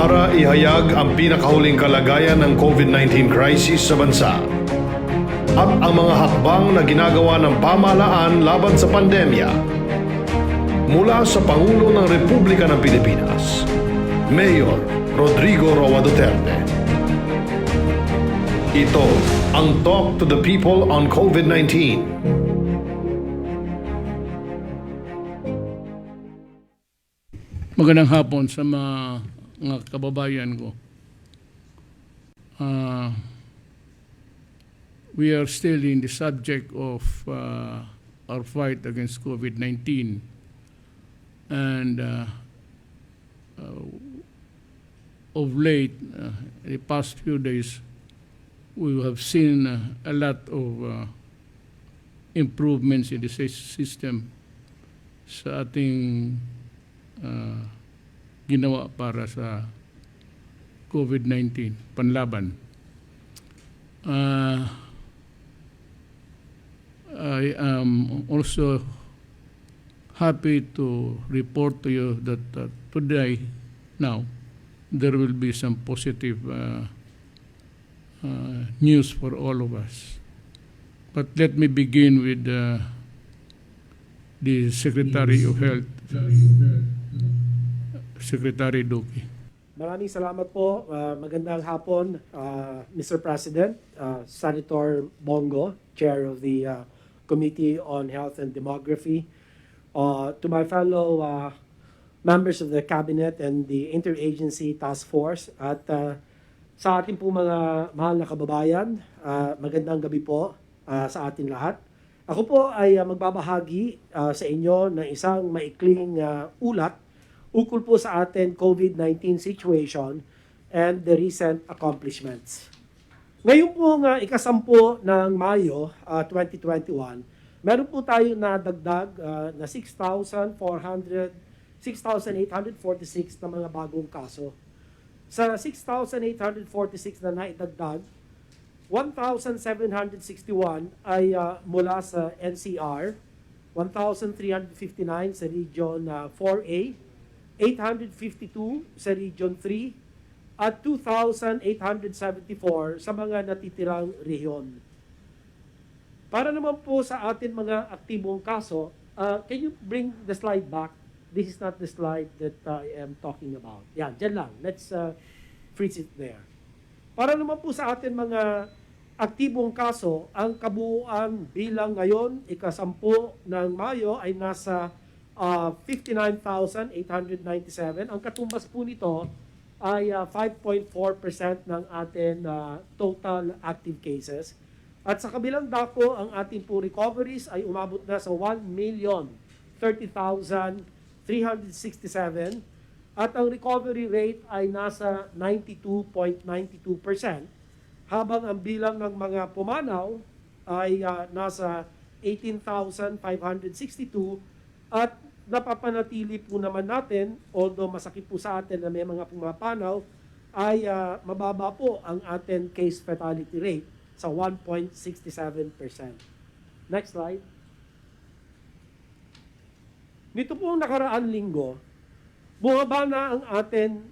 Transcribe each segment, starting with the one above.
para ihayag ang pinakahuling kalagayan ng COVID-19 crisis sa bansa at ang mga hakbang na ginagawa ng pamahalaan laban sa pandemya. Mula sa Pangulo ng Republika ng Pilipinas, Mayor Rodrigo Duterte. Ito ang Talk to the People on COVID-19. Magandang hapon sa mga kababayan ko. We are still in the subject of our fight against COVID-19. And of late, the past few days, we have seen a lot of improvements in the system sa ating ginawa para sa COVID-19 panlaban. I am also happy to report to you that today, now, there will be some positive news for all of us. But let me begin with the Secretary of Health, Secretary Duque. Maraming salamat po. Magandang hapon, Mr. President, Senator Bongo, Chair of the Committee on Health and Demography, to my fellow members of the Cabinet and the Interagency Task Force, at sa ating po mga mahal na kababayan, magandang gabi po sa atin lahat. Ako po ay magbabahagi sa inyo ng isang maikling ulat ukol po sa ating COVID-19 situation and the recent accomplishments. Ngayon po ikasampu ng Mayo 2021, meron po tayo na dagdag na 6,846 na mga bagong kaso. Sa 6,846 na naidagdag, 1,761 ay mula sa NCR, 1,359 sa Region 4A, 852 sa Region 3, at 2,874 sa mga natitirang rehiyon. Para naman po sa atin mga aktibong kaso, can you bring the slide back? This is not the slide that I am talking about. Yan, dyan lang. Let's freeze it there. Para naman po sa atin mga aktibong kaso, ang kabuuan bilang ngayon, ikasampu ng Mayo, ay nasa 59,897. Ang katumbas po nito ay 5.4% ng ating total active cases. At sa kabilang dako, ang ating po recoveries ay umabot na sa 1,030,367 at ang recovery rate ay nasa 92.92%, habang ang bilang ng mga pumanaw ay nasa 18,562 at napapanatili po naman natin, although masakit po sa atin na may mga pumapanaw, ay mababa po ang ating case fatality rate sa 1.67%. Next slide. Nito pong nakaraan linggo, bumaba na ang atin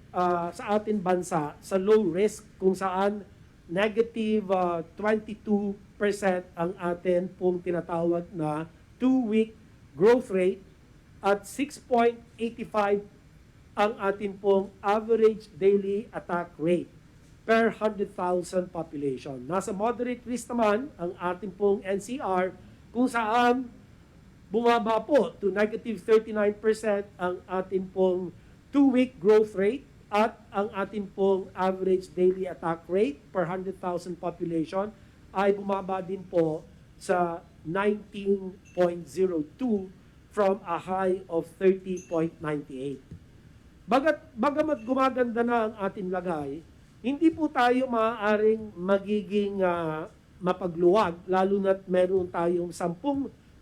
sa ating bansa sa low risk, kung saan negative 22% ang atin pong tinatawag na 2-week growth rate at 6.85 ang atin pong average daily attack rate per 100,000 population. Nasa moderate risk naman ang ating pong NCR, kung saan bumaba po to negative 39% ang ating pong 2-week growth rate at ang ating pong average daily attack rate per 100,000 population ay bumaba din po sa 19.02 from a high of 30.98. Bagamat gumaganda na ang ating lagay, hindi po tayo maaaring magiging mapagluwag, lalo na't meron tayong 10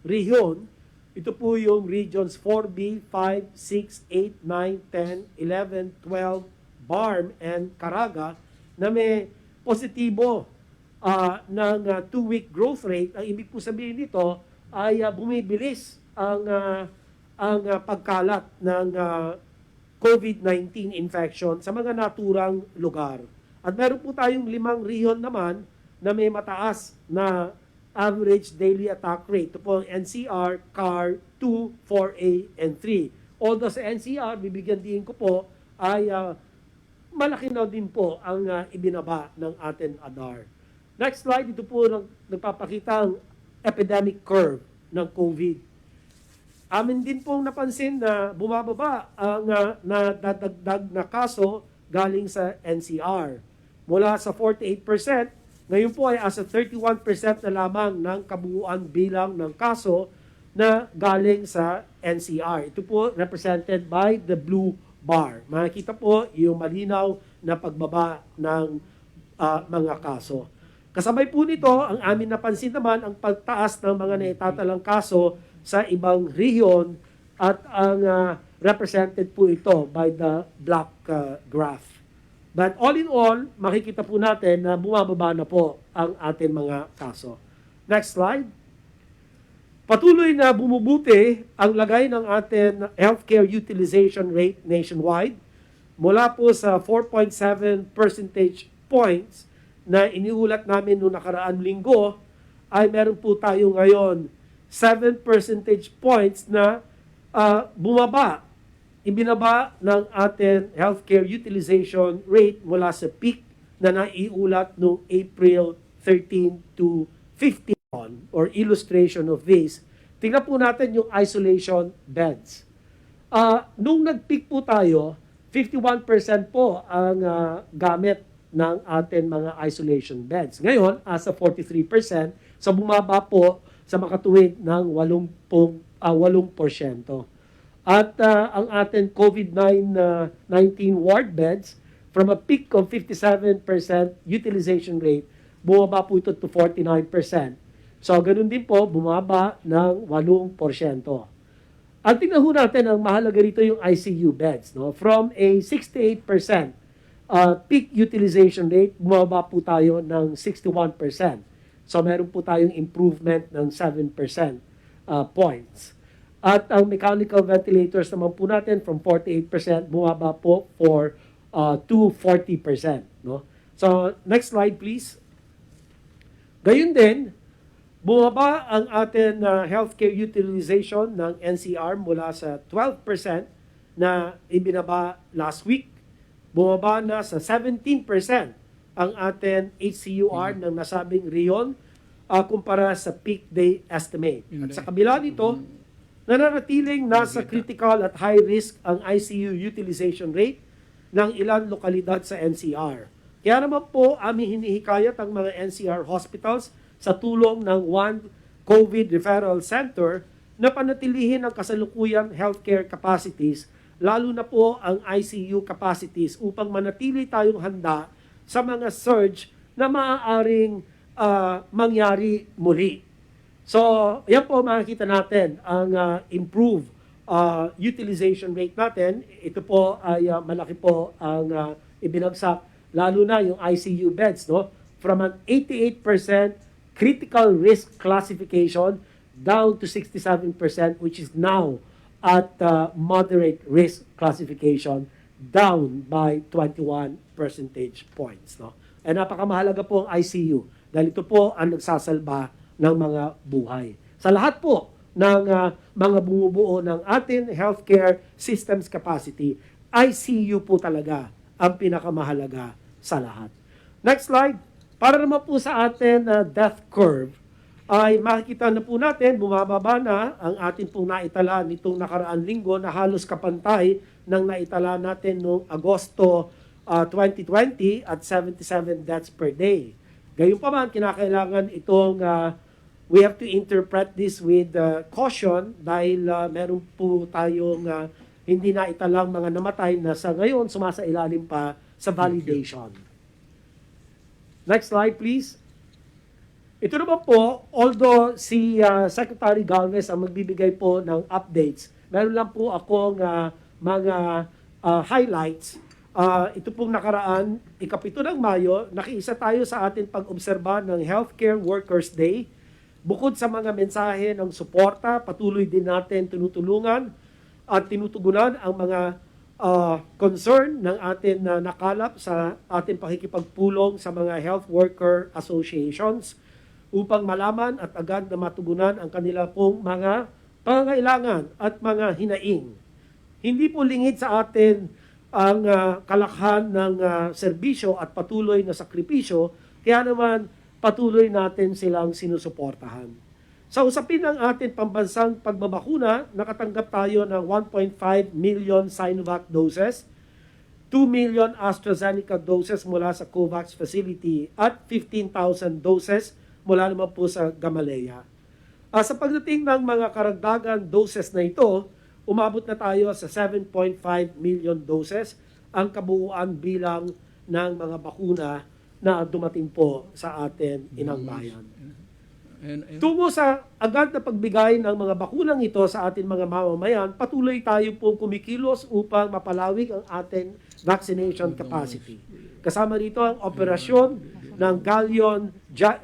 rehiyon. Ito po yung regions 4B, 5, 6, 8, 9, 10, 11, 12, BARM, and Caraga na may positibo ng 2-week growth rate. Ang ibig po sabihin nito ay bumibilis ang pagkalat ng COVID-19 infection sa mga naturang lugar. At meron po tayong 5 rehiyon naman na may mataas na average daily attack rate. Ito po ang NCR, CAR 2, 4A, and 3. Although sa NCR, bibigyan din ko po ay malaki na din po ang ibinaba ng ating ADAR. Next slide, ito po nagpapakita ang epidemic curve ng COVID. Amin din pong napansin na bumababa ang nadadagdag na kaso galing sa NCR. Mula sa 48%, ngayon po ay asa 31% na lamang ng kabuuan bilang ng kaso na galing sa NCR. Ito po represented by the blue bar. Makikita po yung malinaw na pagbaba ng mga kaso. Kasabay po nito, ang amin napansin naman ang pagtaas ng mga naitatalang kaso sa ibang rehiyon at ang represented po ito by the black graph. But all in all, makikita po natin na bumababa na po ang ating mga kaso. Next slide. Patuloy na bumubuti ang lagay ng ating healthcare utilization rate nationwide mula po sa 4.7 percentage points na iniulat namin noong nakaraang linggo ay meron po tayo ngayon 7 percentage points na bumaba. Ibinaba ng ating healthcare utilization rate mula sa peak na naiulat noong April 13 to 15 or illustration of this. Tingnan po natin yung isolation beds. Nung nag-peak po tayo, 51% po ang gamit ng ating mga isolation beds. Ngayon, asa 43%, so bumaba po sa makatuwid ng 8%. At ang ating COVID-19 ward beds, from a peak of 57% utilization rate, bumaba po ito to 49%. So, ganun din po, bumaba ng 8%. At tingnan ho natin, ang mahalaga rito yung ICU beds. No? From a 68% peak utilization rate, bumaba po tayo ng 61%. So, meron po tayong improvement ng 7% points. At ang mechanical ventilators naman po natin from 48% bumaba po to 40%. No? So, next slide please. Gayun din, bumaba ang ating healthcare utilization ng NCR mula sa 12% na ibinaba last week. Bumaba na sa 17% ang ating HCUR ng nasabing rehiyon kumpara sa peak day estimate. At sa kabila nito, nananatiling nasa critical at high risk ang ICU utilization rate ng ilang lokalidad sa NCR. Kaya naman po aming hinihikayat ang mga NCR hospitals sa tulong ng One COVID Referral Center na panatilihin ang kasalukuyang healthcare capacities, lalo na po ang ICU capacities upang manatili tayong handa sa mga surge na maaaring mangyari muli. So, yan po makikita natin ang improved utilization rate natin. Ito po ay malaki po ang ibinagsak, lalo na yung ICU beds, no? From an 88% critical risk classification down to 67%, which is now at moderate risk classification, down by 21 percentage points. No? And napakamahalaga po ang ICU dahil ito po ang nagsasalba ng mga buhay. Sa lahat po ng mga bumubuo ng ating healthcare systems capacity, ICU po talaga ang pinakamahalaga sa lahat. Next slide. Para naman po sa ating death curve, ay makikita na po natin, bumababa na ang ating pong naitala nitong nakaraang linggo na halos kapantay ng naitala natin noong Agosto 2020 at 77 deaths per day. Gayunpaman, kinakailangan itong we have to interpret this with caution dahil meron po tayong hindi na italang mga namatay na sa ngayon sumasailalim pa sa validation. Next slide please. Ito naman po, although si Secretary Galvez ang magbibigay po ng updates, meron lang po akong mga highlights. Ito pong nakaraan, ikapito ng Mayo, nakiisa tayo sa ating pag-obserba ng Healthcare Workers Day. Bukod sa mga mensahe ng suporta, patuloy din natin tinutulungan at tinutugunan ang mga concern ng atin na nakalap sa ating pakikipagpulong sa mga health worker associations upang malaman at agad na matugunan ang kanila pong mga pangangailangan at mga hinaing. Hindi po lingid sa atin ang kalakhan ng serbisyo at patuloy na sakripisyo, kaya naman patuloy natin silang sinusuportahan. Sa usapin ng ating pambansang pagbabakuna, nakatanggap tayo ng 1.5 million Sinovac doses, 2 million AstraZeneca doses mula sa COVAX facility at 15,000 doses mula naman po sa Gamaleya. Sa pagdating ng mga karagdagan doses na ito, umabot na tayo sa 7.5 million doses ang kabuuan bilang ng mga bakuna na dumating po sa atin inang bayan. Tungo sa agad na pagbigay ng mga bakunang ito sa ating mga mamamayan, patuloy tayo pong kumikilos upang mapalawig ang ating vaccination capacity. Kasama rito ang operasyon ng Galleon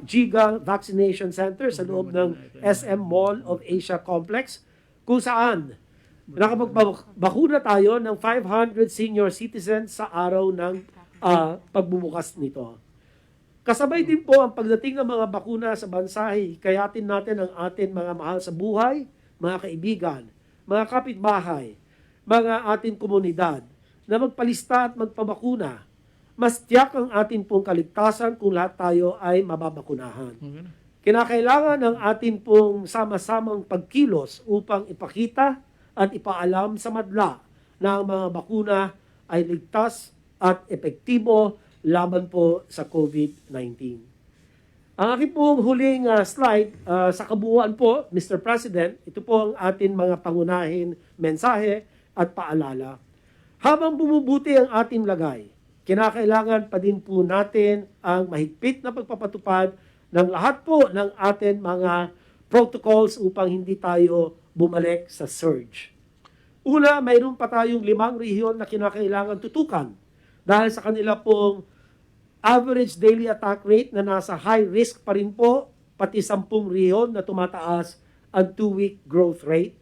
Giga Vaccination Center sa loob ng SM Mall of Asia Complex, kung saan nakapagbakuna tayo ng 500 senior citizens sa araw ng pagbubukas nito. Kasabay din po ang pagdating ng mga bakuna sa bansa, hikayatin natin ang ating mga mahal sa buhay, mga kaibigan, mga kapitbahay, mga ating komunidad na magpalista at magpabakuna. Mas tiyak ang ating pong kaligtasan kung lahat tayo ay mababakunahan. Kinakailangan ng ating pong sama-samang pagkilos upang ipakita at ipaalam sa madla na ang mga bakuna ay ligtas at epektibo laban po sa COVID-19. Ang aking pong huling slide sa kabuuan po, Mr. President, ito po ang ating mga pangunahin mensahe at paalala. Habang bumubuti ang ating lagay, kinakailangan pa din po natin ang mahigpit na pagpapatupad ng lahat po ng ating mga protocols upang hindi tayo bumalik sa surge. Una, mayroon pa tayong 5 rehiyon na kinakailangan tutukan dahil sa kanila pong average daily attack rate na nasa high risk pa rin po, pati 10 rehiyon na tumataas ang 2-week growth rate.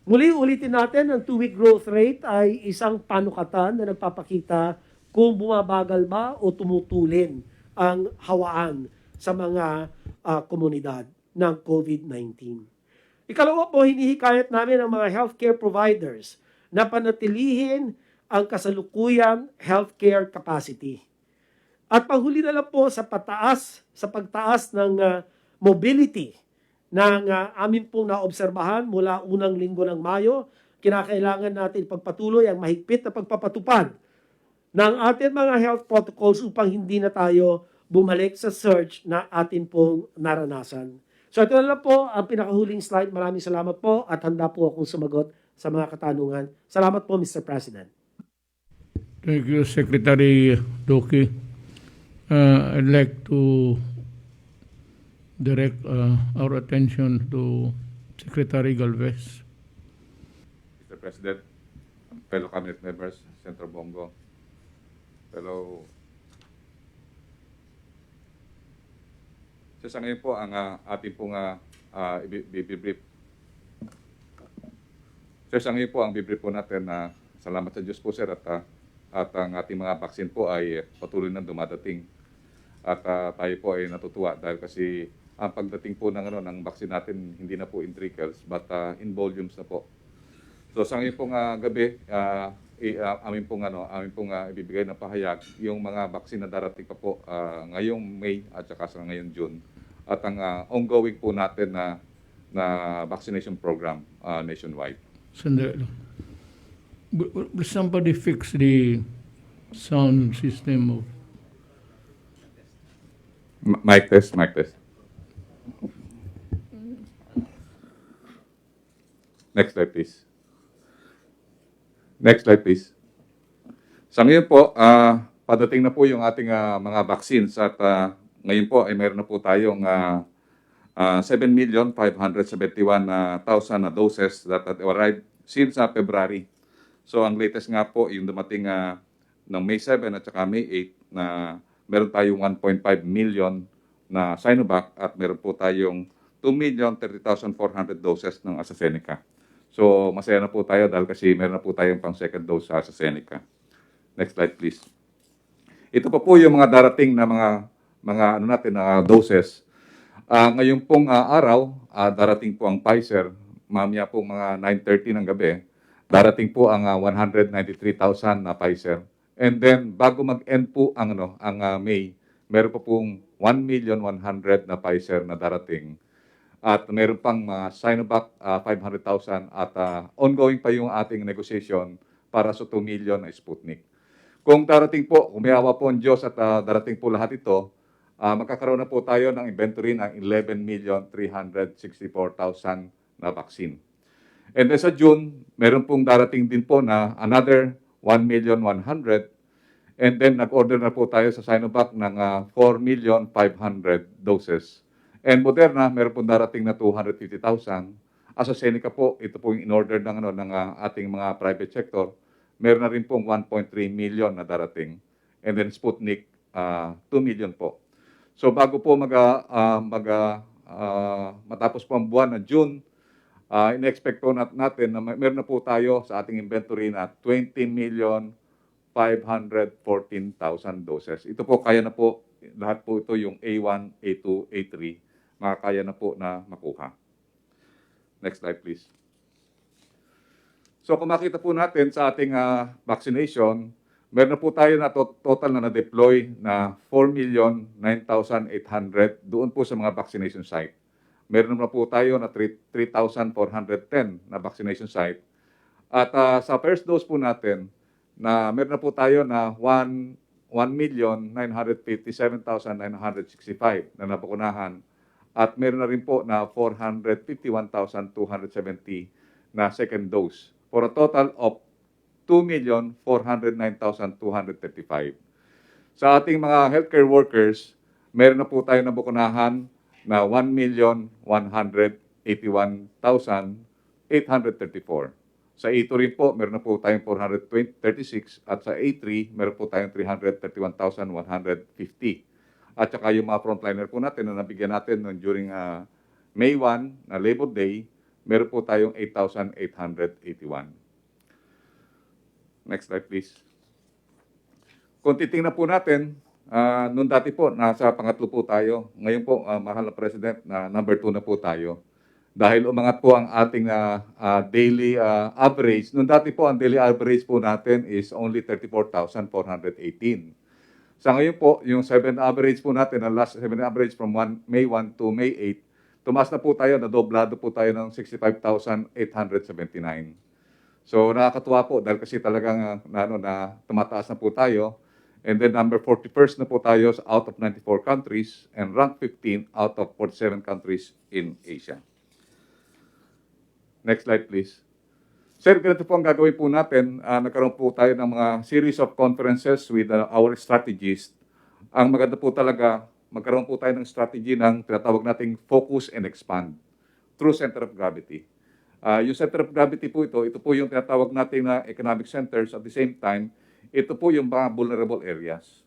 Muli ulitin natin, ang 2-week growth rate ay isang panukatan na nagpapakita kung bumabagal ba o tumutulin ang hawaan sa mga komunidad ng COVID-19. Ikalawa po, hinihikayat namin ang mga healthcare providers na panatilihin ang kasalukuyang healthcare capacity. At panghuli na lang po sa pagtaas ng mobility ng amin pong naobserbahan mula unang linggo ng Mayo, kinakailangan natin pagpatuloy ang mahigpit na pagpapatupad ng ating mga health protocols upang hindi na tayo bumalik sa surge na atin pong naranasan. So ito na lang po ang pinakahuling slide. Maraming salamat po at handa po akong sumagot sa mga katanungan. Salamat po, Mr. President. Thank you, Secretary Doki. I'd like to direct our attention to Secretary Galvez. Mr. President, fellow cabinet members, Senator Bongo, fellow... So sa ngayon po, ang ating pong i-brief. So sa ngayon po, ang i-brief po natin na salamat sa Diyos po, sir, at ang ating mga vaccine po ay patuloy nang dumadating. At tayo po ay natutuwa dahil kasi ang pagdating po ng vaccine natin hindi na po in trickles but in volumes na po. So sa ngayon pong gabi, amin pong ibibigay na pahayag yung mga vaccine na darating pa po ngayong May at saka sa ngayong June. At ang ongoing po natin na vaccination program nationwide. Sandali lang. Will somebody fix the sound system of... Mic test, mic test. Next slide, please. Next slide, please. Sa ngayon po, padating na po yung ating mga vaccines at ngayon po ay mayroon na po tayong 7,571,000 na doses that arrived since February. So ang latest nga po yung dumating ng May 7 at saka May 8 na meron tayong 1.5 million na Sinovac at meron po tayong 2,030,400 doses ng AstraZeneca. So masaya na po tayo dahil kasi meron na po tayong pang second dose sa AstraZeneca. Next slide please. Ito pa po yung mga darating na mga ano natin na doses. Ngayon pong araw, darating po ang Pfizer, mamaya po mga 9:30 ng gabi, darating po ang 193,000 na Pfizer. And then bago mag-end po ang May, meron pa pong 1,100,000 na Pfizer na darating. At meron pang Sinovac 500,000 at ongoing pa yung ating negotiation para sa 2 million na Sputnik. Kung darating po, kung may awa po ang Diyos at darating po lahat ito, magkakaroon na po tayo ng inventory ng 11,364,000 na vaccine. And then sa June, meron pong darating din po na another 1,100,000. And then nag-order na po tayo sa Sinovac ng 4,500,000 doses. And Moderna, meron pong darating na 250,000. AstraZeneca po, ito po yung in-order ng ating mga private sector. Meron na rin pong 1.3 million na darating. And then Sputnik, 2 million po. So bago po matapos po ang buwan ng June, in-expect po natin na meron na po tayo sa ating inventory na 20,514,000 doses. Ito po kaya na po, lahat po ito yung A1, A2, A3, makakaya na po na makuha. Next slide please. So kung makita po natin sa ating vaccination, meron na po tayo na total na na-deploy na 4,09,800 doon po sa mga vaccination site. Meron na po tayo na 3,410 na vaccination site. At sa first dose po natin, na meron na po tayo na 1,957,965 na nabakunahan. At meron na rin po na 451,270 na second dose for a total of 2,409,235. Sa ating mga healthcare workers, meron na po tayo nabakunahan na 1,181,834. Sa A2 rin po, meron na po tayong 436 at sa A3, meron po tayong 331,150. At saka yung mga frontliner po natin na nabigyan natin during May 1 na Labor Day, meron po tayong 8,881. Next slide please. Kung titingnan po natin, noon dati po, nasa pangatlo po tayo. Ngayon po, mahal na President, na number 2 na po tayo. Dahil umangat po ang ating daily average. Noon dati po, ang daily average po natin is only 34,418. Sa ngayon po, yung 7 average po natin, ang last 7 average from May 1 to May 8, tumaas na po tayo, nadoblado po tayo ng 65,879. So nakakatuwa po dahil kasi talagang na tumataas na po tayo. And then number 41st na po tayo out of 94 countries and rank 15 out of 47 countries in Asia. Next slide please. Sir, ganito po ang gagawin po natin. Nagkaroon po tayo ng mga series of conferences with our strategists. Ang maganda po talaga, magkaroon po tayo ng strategy ng tinatawag nating focus and expand through center of gravity. Yung center of gravity po ito po yung tinatawag natin na economic centers. At the same time, ito po yung mga vulnerable areas.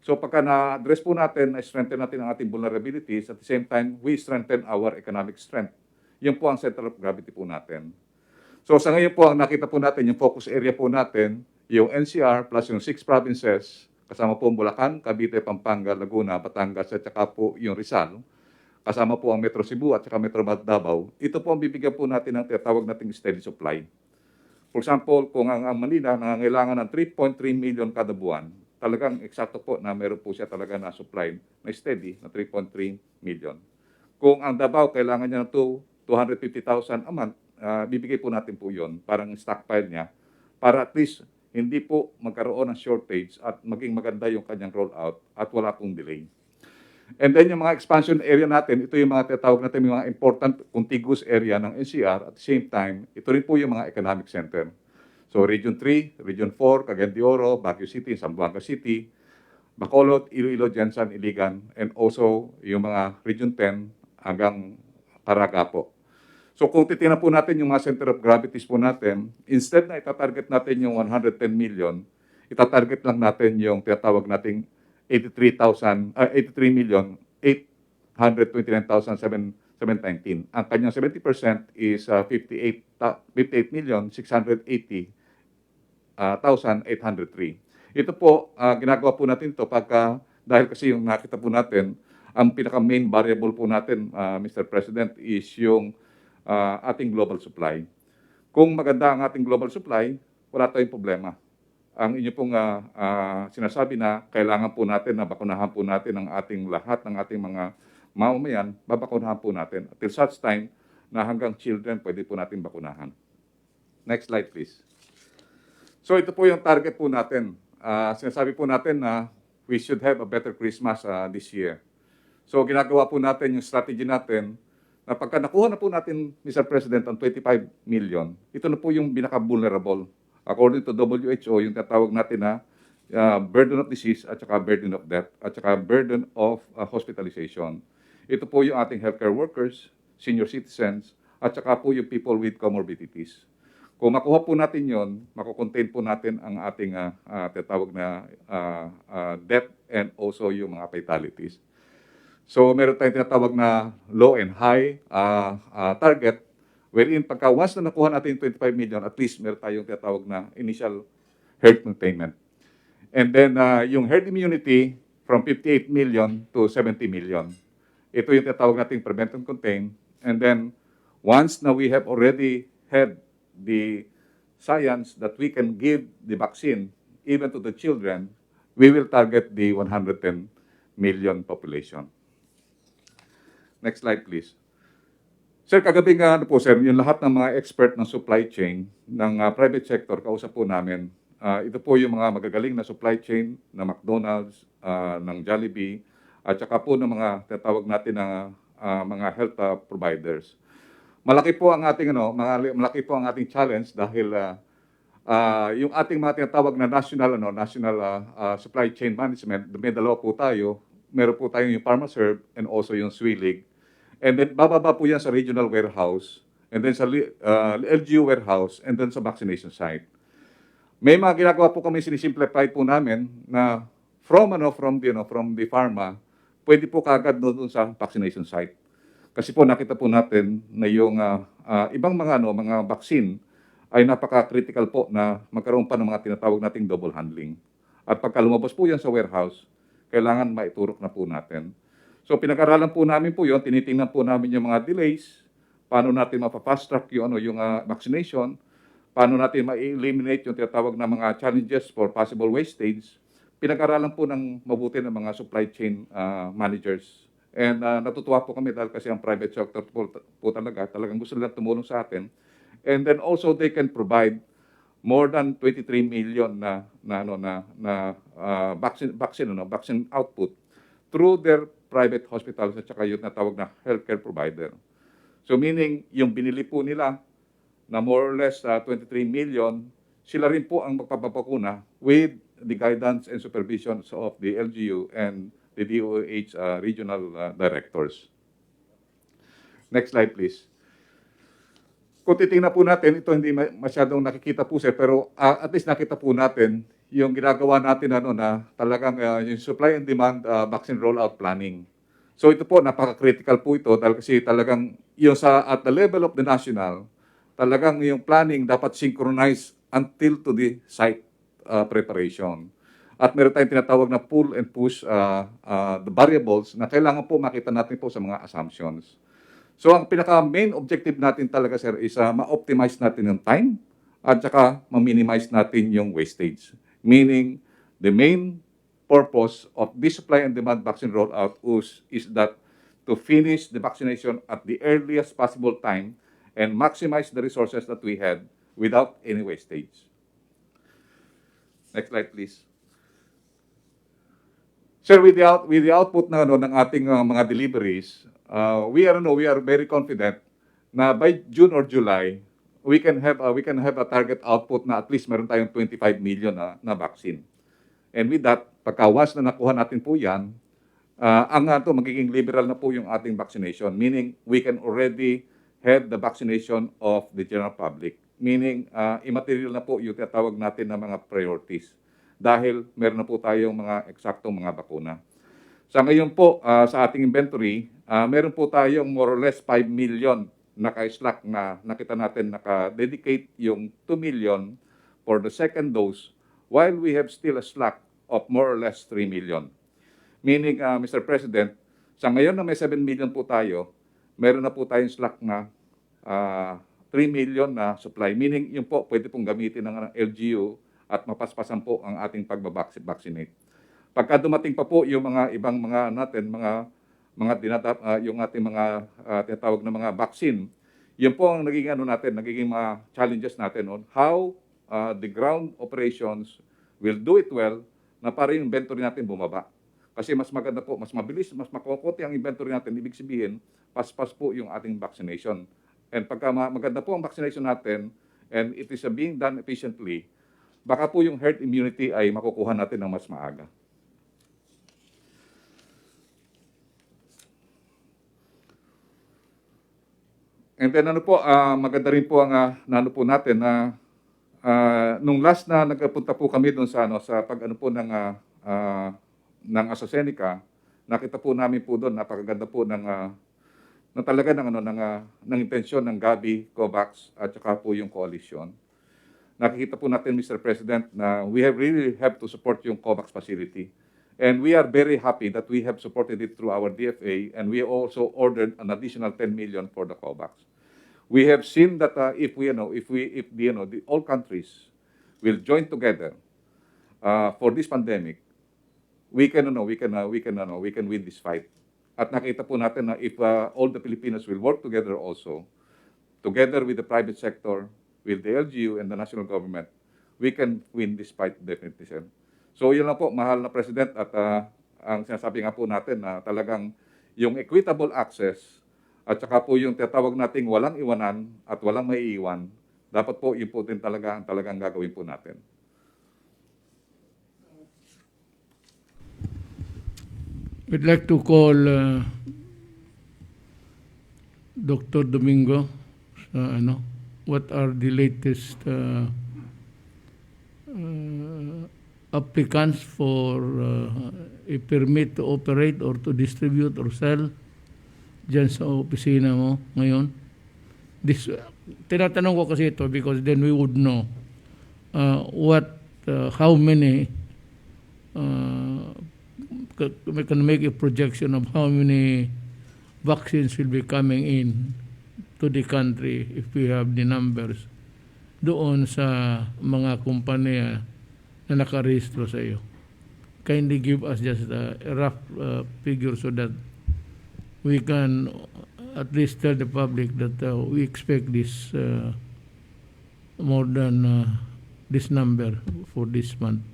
So pagka na-address po natin, na-strengthen natin ang ating vulnerabilities, at the same time, we strengthen our economic strength. Yun po ang center of gravity po natin. So sa ngayon po, ang nakita po natin, yung focus area po natin, yung NCR plus yung 6 provinces, kasama po Bulacan, Cavite, Pampanga, Laguna, Batangas, at saka po yung Rizal, kasama po ang Metro Cebu at saka Metro Davao, ito po ang bibigyan po natin ng tinatawag nating steady supply. For example, kung ang Manila nangangailangan ng 3.3 million kada buwan, talagang eksakto po na meron po siya talaga na supply na steady na 3.3 million. Kung ang Davao kailangan niya ng 250,000 a month, bibigay po natin po yon, parang stockpile niya, para at least hindi po magkaroon ng shortage at maging maganda yung kanyang rollout at wala pong delay. And then yung mga expansion area natin, ito yung mga tinatawag natin yung mga important contiguous area ng NCR. At the same time, ito rin po yung mga economic center. So Region 3, Region 4, Cagayan de Oro, Baguio City, Zamboanga City, Bacolod, Iloilo, Jensan, Iligan, and also yung mga Region 10 hanggang Caraga po. So kung titingnan po natin yung mga center of gravities po natin, instead na itatarget natin yung 110 million, itatarget lang natin yung tinatawag nating 83,829,719. Ang kanyang 70% is 58 58,680,803. Ito po, ginagawa po natin ito dahil kasi yung nakita po natin, ang pinaka-main variable po natin, Mr. President, is yung ating global supply. Kung maganda ang ating global supply, wala tayong problema. Ang inyo pong sinasabi na kailangan po natin na bakunahan po natin ang ating lahat ng ating mga mamamayan, babakunahan po natin. Until such time na hanggang children, pwede po natin bakunahan. Next slide, please. So ito po yung target po natin. Sinasabi po natin na we should have a better Christmas this year. So ginagawa po natin yung strategy natin na pagka nakuha na po natin, Mr. President, ang 25 million, ito na po yung pinaka-vulnerable. According to WHO, yung tatawag natin na burden of disease at saka burden of death at saka burden of hospitalization. Ito po yung ating healthcare workers, senior citizens, at saka po yung people with comorbidities. Kung makuha po natin yon, makukontain po natin ang ating tatawag na death and also yung mga fatalities. So meron tayong tinatawag na low and high target, wherein pagka once na nakuha natin yung 25 million, at least meron tayong tinatawag na initial herd containment. And then yung herd immunity from 58 million to 70 million. Ito yung tinatawag nating prevent and contain. And then once na we have already had the science that we can give the vaccine even to the children, we will target the 110 million population. Next slide, please. Sir, kagabi nga po, sir, yung lahat ng mga expert ng supply chain ng private sector, kausap po namin. Ito po yung mga magagaling na supply chain ng McDonald's, ng Jollibee, at saka po ng mga tatawag natin na mga health providers. Malaki po ang ating malaki po ang ating challenge dahil yung ating mga tinatawag na national supply chain management, may dalawa po tayo. Meron po tayong yung PharmaServe and also yung SWILIG. And then bababa po yan sa regional warehouse, and then sa LGU warehouse, and then sa vaccination site. May mga ginagawa po kami, sinisimplify po namin na from the pharma, pwede po kagad doon sa vaccination site. Kasi po nakita po natin na yung ibang mga vaccine ay napaka-critical po na magkaroon pa ng mga tinatawag nating double handling. At pagka lumabas po yan sa warehouse, kailangan maiturok na po natin. So pinag-aralan po namin po yun, tinitingnan po namin yung mga delays, paano natin mapa-fast track yung vaccination, paano natin ma-eliminate yung tinatawag na mga challenges for possible wastage. Pinag-aralan po ng mabuti ng mga supply chain managers. And natutuwa po kami dahil kasi ang private sector po talagang gusto nila tumulong sa atin. And then also they can provide more than 23 million na vaccine output through their private hospitals at saka yung natawag na healthcare provider. So meaning yung binili po nila na more or less 23 million, sila rin po ang magpapabakuna with the guidance and supervision of the LGU and the DOH regional directors. Next slide, please. Kung titingnan po natin, ito hindi masyadong nakikita po sir, pero at least nakita po natin yung ginagawa natin na talagang yung supply and demand vaccine rollout planning. So ito po, napaka-critical po ito dahil kasi talagang yung at the level of the national, talagang yung planning dapat synchronize until to the site preparation. At meron tayong tinatawag na pull and push the variables na kailangan po makita natin po sa mga assumptions. So ang pinaka-main objective natin talaga sir is ma-optimize natin yung time at saka ma-minimize natin yung wastage. Meaning, the main purpose of this supply and demand vaccine rollout is that to finish the vaccination at the earliest possible time and maximize the resources that we had without any wastage. Next slide, please. Sir, with the output ng ating mga deliveries, we are very confident na by June or July, we can have a target output na at least meron tayong 25 million na vaccine. And with that, pagkawas na nakuha natin po yan, magiging liberal na po yung ating vaccination. Meaning, we can already have the vaccination of the general public. Meaning, immaterial na po yung tinatawag natin na mga priorities. Dahil meron na po tayong mga eksaktong mga bakuna. Sa ngayon po, sa ating inventory, meron po tayong more or less 5 million naka-slack na nakita natin naka-dedicate yung 2 million for the second dose while we have still a slack of more or less 3 million. Meaning, Mr. President, sa ngayon na may 7 million po tayo, meron na po tayong slack na 3 million na supply. Meaning, yun po, pwede pong gamitin ng LGU at mapaspasan po ang ating pagbabaksinate. Pagka dumating pa po yung mga ibang mga natin, yung ating mga tinatawag na mga vaccine, yun po ang nagiging mga challenges natin on how the ground operations will do it well na para yung inventory natin bumaba. Kasi mas maganda po, mas mabilis, mas makukunti ang inventory natin. Ibig sabihin, paspas po yung ating vaccination. And pagka maganda po ang vaccination natin and it is being done efficiently, baka po yung herd immunity ay makukuha natin ng mas maaga. And then maganda rin po ang nano po natin na nung last na nagpunta po kami doon sa sa pag-ano po ng AstraZeneca, nakita po namin po doon napakaganda po ng talaga ng intensyon ng Gavi, COVAX at saka po yung coalition. Nakikita po natin, Mr. President, na we really have to support yung COVAX facility. And we are very happy that we have supported it through our DFA, and we also ordered an additional 10 million for the COVAX. We have seen that if all countries will join together for this pandemic, we can win this fight. At nakita po natin na if all the Filipinos will work together also, together with the private sector, with the LGU and the national government, we can win this fight definitely, sir. So yun lang po, mahal na President, at ang sinasabi nga po natin na talagang yung equitable access at saka po yung tinatawag nating walang iwanan at walang maiiwan, dapat po yun po din talagang gagawin po natin. We'd like to call Dr. Domingo. What are the latest applicants for a permit to operate or to distribute or sell dyan sa opisina mo ngayon? Tinatanong ko kasi ito because then we would know how many we can make a projection of how many vaccines will be coming in to the country if we have the numbers doon sa mga kumpanya na nakarehistro sa iyo. Kindly give us just a rough figure so that we can at least tell the public that we expect this more than this number for this month.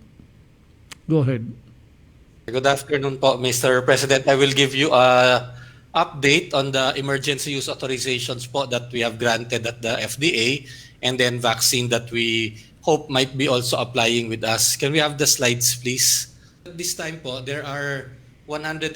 Go ahead. Good afternoon po, Mr. President. I will give you a update on the emergency use authorizations po that we have granted at the FDA and then vaccine that we hope might be also applying with us. Can we have the slides, please? This time po, there are 111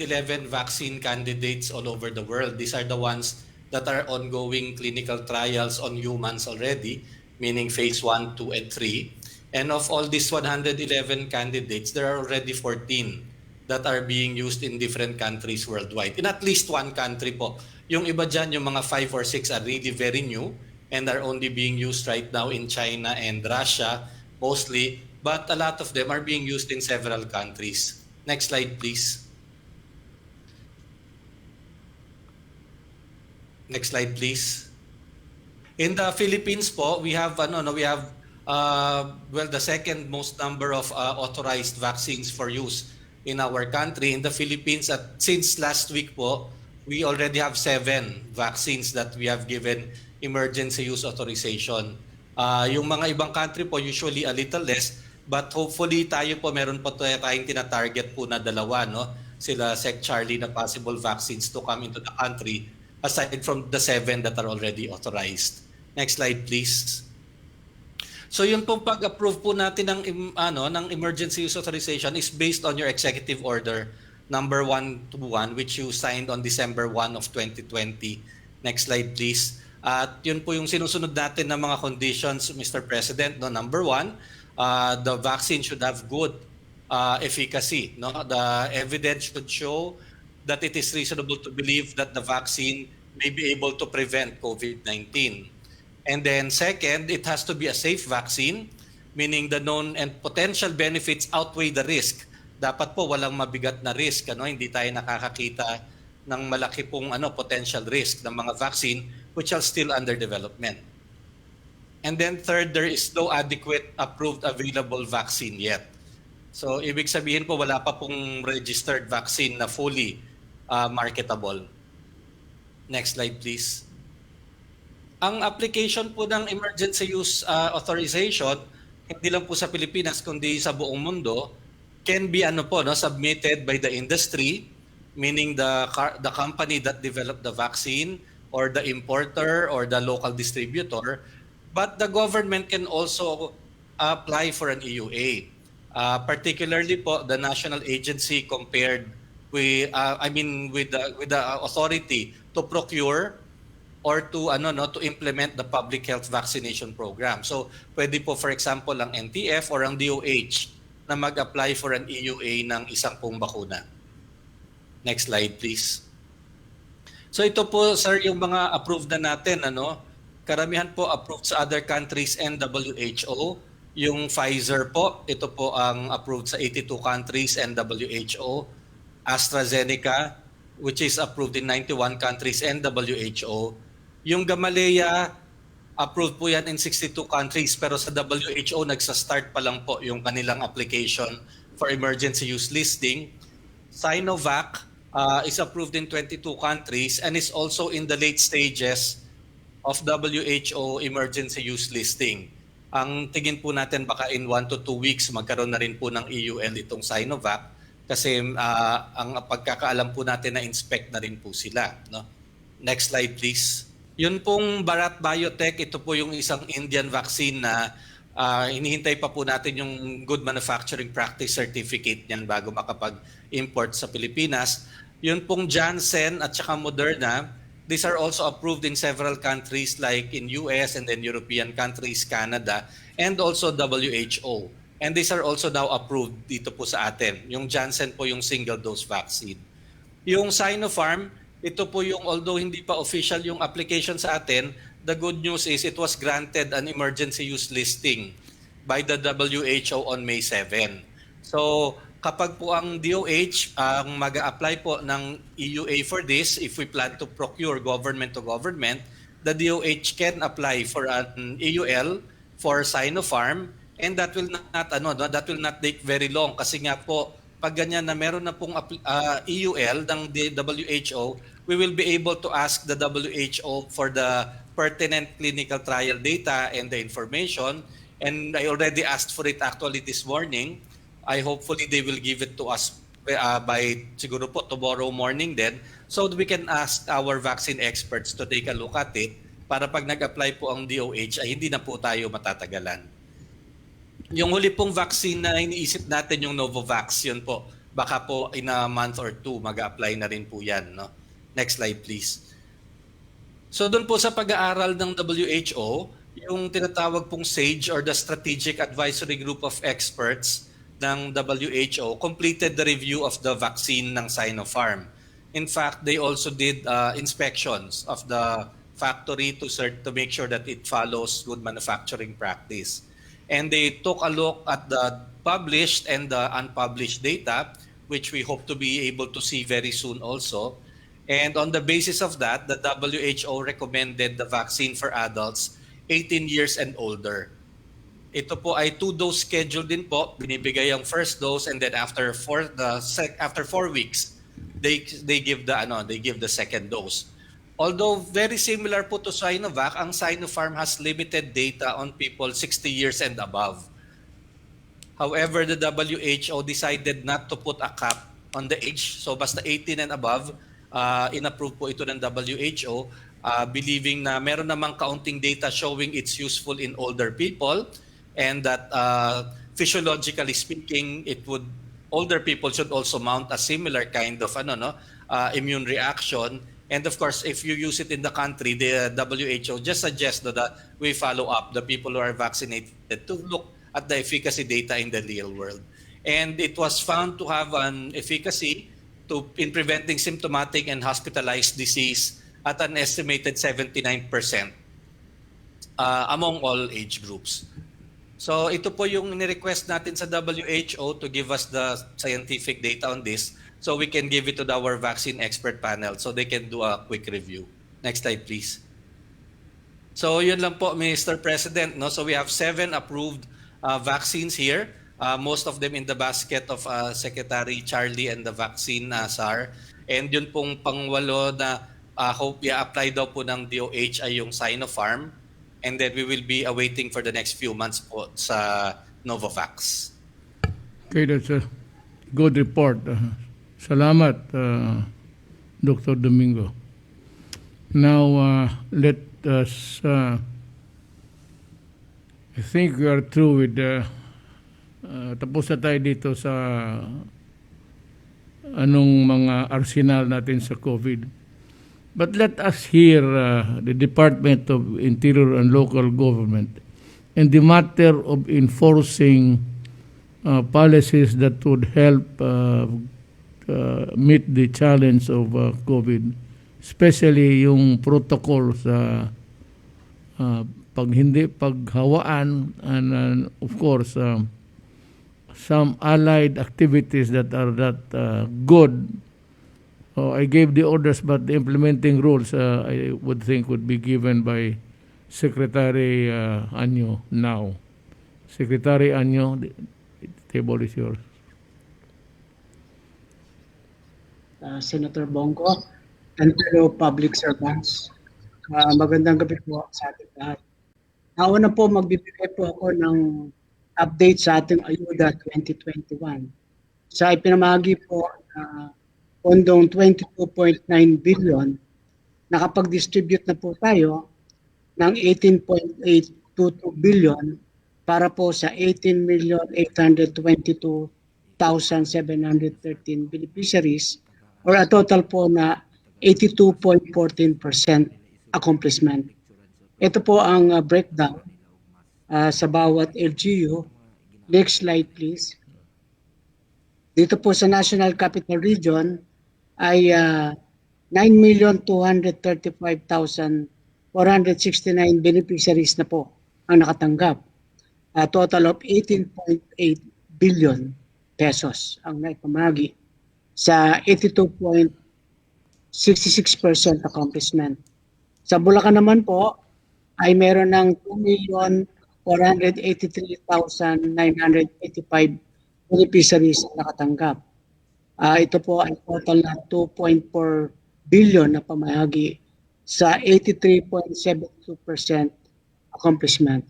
vaccine candidates all over the world. These are the ones that are ongoing clinical trials on humans already, meaning phase 1, 2, and 3. And of all these 111 candidates, there are already 14 that are being used in different countries worldwide. In at least one country po. Yung iba dyan, yung mga 5 or 6 are really very new and are only being used right now in China and Russia mostly, but a lot of them are being used in several countries. Next slide, please. Next slide, please. In the Philippines po, we have the second most number of authorized vaccines for use in our country. In the Philippines, since last week po, we already have 7 vaccines that we have given emergency use authorization. Yung mga ibang country po, usually a little less, but hopefully tayo po meron po tayong tina-target po na 2, no? Sila Sec Charlie na possible vaccines to come into the country aside from the 7 that are already authorized. Next slide, please. So yun pong pag-approve po natin ng emergency use authorization is based on your executive order number 121 which you signed on December 1 of 2020. Next slide, please. At yun po yung sinusunod natin ng mga conditions, Mr. President. No, number 1, the vaccine should have good efficacy. No? The evidence should show that it is reasonable to believe that the vaccine may be able to prevent COVID-19. And then second, it has to be a safe vaccine, meaning the known and potential benefits outweigh the risk. Dapat po walang mabigat na risk, hindi tayo nakakakita ng malaki pong potential risk ng mga vaccine which are still under development. And then third, there is no adequate approved available vaccine yet. So ibig sabihin po wala pa pong registered vaccine na fully marketable. Next slide please. Ang application po ng emergency use authorization, hindi lang po sa Pilipinas kundi sa buong mundo, can be submitted by the industry, meaning the company that developed the vaccine or the importer or the local distributor, but the government can also apply for an EUA. Particularly po the national agency compared with with the authority to procure or to implement the public health vaccination program. So pwede po for example ang NTF or ang DOH na mag-apply for an EUA ng isang pong bakuna. Next slide please. So ito po sir yung mga approved na natin Karamihan po approved sa other countries and WHO. Yung Pfizer po, ito po ang approved sa 82 countries and WHO. AstraZeneca, which is approved in 91 countries and WHO. Yung Gamaleya, approved po yan in 62 countries, pero sa WHO, nagsa-start pa lang po yung kanilang application for emergency use listing. Sinovac is approved in 22 countries and is also in the late stages of WHO emergency use listing. Ang tingin po natin baka in 1 to 2 weeks magkaroon na rin po ng EUL itong Sinovac kasi ang pagkakaalam po natin na inspect na rin po sila. Next slide please. Yun pong Bharat Biotech, ito po yung isang Indian vaccine na hinihintay pa po natin yung Good Manufacturing Practice Certificate niyan bago makapag-import sa Pilipinas. Yun pong Janssen at saka Moderna, these are also approved in several countries like in US and then European countries, Canada, and also WHO. And these are also now approved dito po sa atin. Yung Janssen po yung single-dose vaccine. Yung Sinopharm, ito po yung although hindi pa official yung application sa atin, the good news is it was granted an emergency use listing by the WHO on May 7. So kapag po ang DOH ang mag-a-apply po ng EUA for this, if we plan to procure government to government, the DOH can apply for an EUL for Sinopharm, and that will not take very long kasi nga po pag ganyan na meron na pong EUL ng WHO, we will be able to ask the WHO for the pertinent clinical trial data and the information, and I already asked for it actually this morning. Hopefully they will give it to us by siguro po tomorrow morning then, so that we can ask our vaccine experts to take a look at it para pag nag-apply po ang DOH ay hindi na po tayo matatagalan. Yung huli pong vaccine na iniisip natin yung Novavax, yun po, baka po in a month or two mag-apply na rin po yan. Next slide please. So doon po sa pag-aaral ng WHO, yung tinatawag pong SAGE or the Strategic Advisory Group of Experts ng WHO completed the review of the vaccine ng Sinopharm. In fact, they also did inspections of the factory to make sure that it follows good manufacturing practice. And they took a look at the published and the unpublished data, which we hope to be able to see very soon also. And on the basis of that, the WHO recommended the vaccine for adults 18 years and older. Ito po ay 2-dose schedule din po. Binibigay ang first dose and then after 4 weeks, they give the second dose. Although very similar po to Sinovac, ang Sinopharm has limited data on people 60 years and above. However, the WHO decided not to put a cap on the age. So basta 18 and above, in-approve po ito ng WHO, believing na meron namang kaunting data showing it's useful in older people and that physiologically speaking, older people should also mount a similar kind of immune reaction. And of course, if you use it in the country, the WHO just suggests that we follow up the people who are vaccinated to look at the efficacy data in the real world. And it was found to have an efficacy in preventing symptomatic and hospitalized disease at an estimated 79% among all age groups. So ito po yung ni-request natin sa WHO to give us the scientific data on this so we can give it to our vaccine expert panel so they can do a quick review. Next slide, please. So yun lang po, Mr. President. No? So we have 7 approved vaccines here. Most of them in the basket of Secretary Charlie and the vaccine SAR. And yun pong pangwalo na hope i-apply daw po ng DOH ay yung Sinopharm. And then we will be awaiting for the next few months po sa Novavax. Okay, that's a good report. Salamat, Dr. Domingo. Now, let us, I think we are through with tapos na tayo dito sa anong mga arsenal natin sa COVID. But let us hear the Department of Interior and Local Government in the matter of enforcing policies that would help meet the challenge of COVID, especially yung protocol sa paghawaan and of course some allied activities that are not good. I gave the orders, but the implementing rules I would think would be given by Secretary Anyo now. Secretary Anyo, the table is yours. Senator Bongo and fellow public servants. Magandang gabi po sa ating lahat. Nauna po magbibigay po ako ng update sa ating Ayuda 2021. Sa ipinamahagi po na pondong 22.9 billion, nakapag-distribute na po tayo ng 18.822 billion para po sa 18,822,713 beneficiaries or a total po na 82.14% accomplishment. Ito po ang breakdown sa bawat LGU. Next slide please. Dito po sa National Capital Region ay 9,235,469 beneficiaries na po ang nakatanggap. A total of 18.8 billion pesos ang naipamahagi sa 82.66% accomplishment. Sa Bulacan naman po ay meron ng 2,483,985 beneficiaries na nakatanggap. Ito po ay total na 2.4 billion na pamahagi sa 83.72% accomplishment.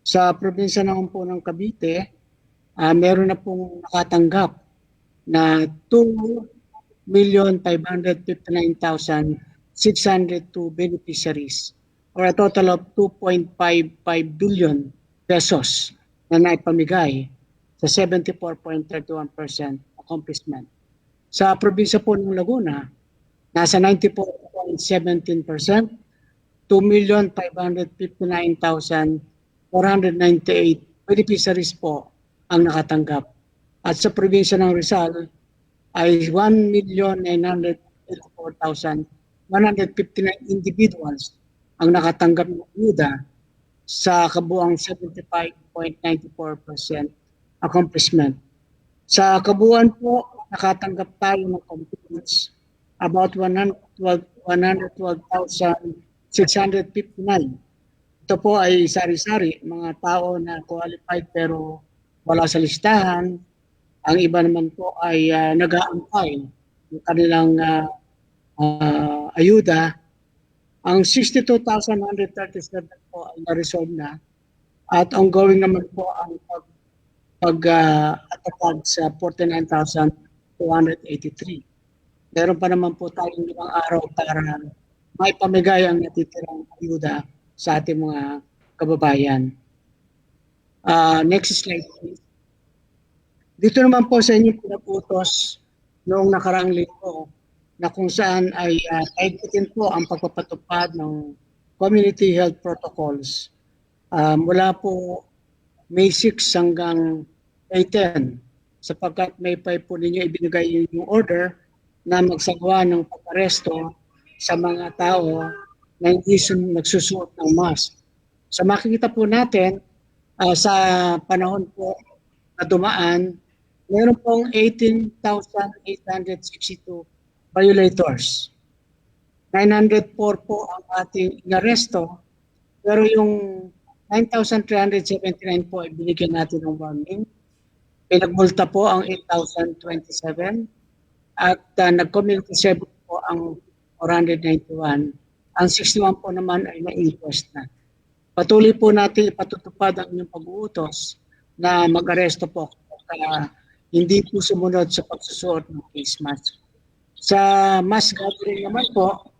Sa probinsya naman po ng Cavite, meron na pong nakatanggap na 2,559,602 beneficiaries or a total of 2.55 billion pesos na naipamigay sa 74.31% accomplishment. Sa probinsya po ng Laguna, nasa 94.17%, 2,559,498 beneficiaries po ang nakatanggap. At sa probinsya ng Rizal ay 1,984,159 individuals ang nakatanggap ng ayuda sa kabuang 75.94% accomplishment. Sa kabuuan po, nakatanggap tayo ng commitments about 112,659. Ito po ay sari-sari, mga tao na qualified pero wala sa listahan. Ang iba naman po ay nag-aantay ng kanilang ayuda. Ang 62,137 po ay na-resolve na at ongoing naman po ang pag-atatag sa 49,283. Meron pa naman po tayong 5 araw para maipamigay ang natitirang ayuda sa ating mga kababayan. Next slide please. Dito naman po sa inyong pinaputos noong nakaraang linggo na kung saan ay higpitin po ang pagpapatupad ng community health protocols mula po May 6 hanggang May 10 sapagkat May 5 po ninyo ibinigay yung order na magsagawa ng pag-aresto sa mga tao na hindi nagsusuot ng mask. So makikita po natin sa panahon po na dumaan, meron pong 18,862 violators. 904 po ang ating inaresto, pero yung 9,379 po ay binigyan natin ng warning. Pinagmulta po ang 8,027 at nag-community service po ang 491. Ang 61 po naman ay na-inquest na. Patuloy po natin ipatutupad ang inyong pag-uutos na mag-aresto po kaya hindi po sumunod sa pagsusuot ng face mask. Sa mass gathering naman po,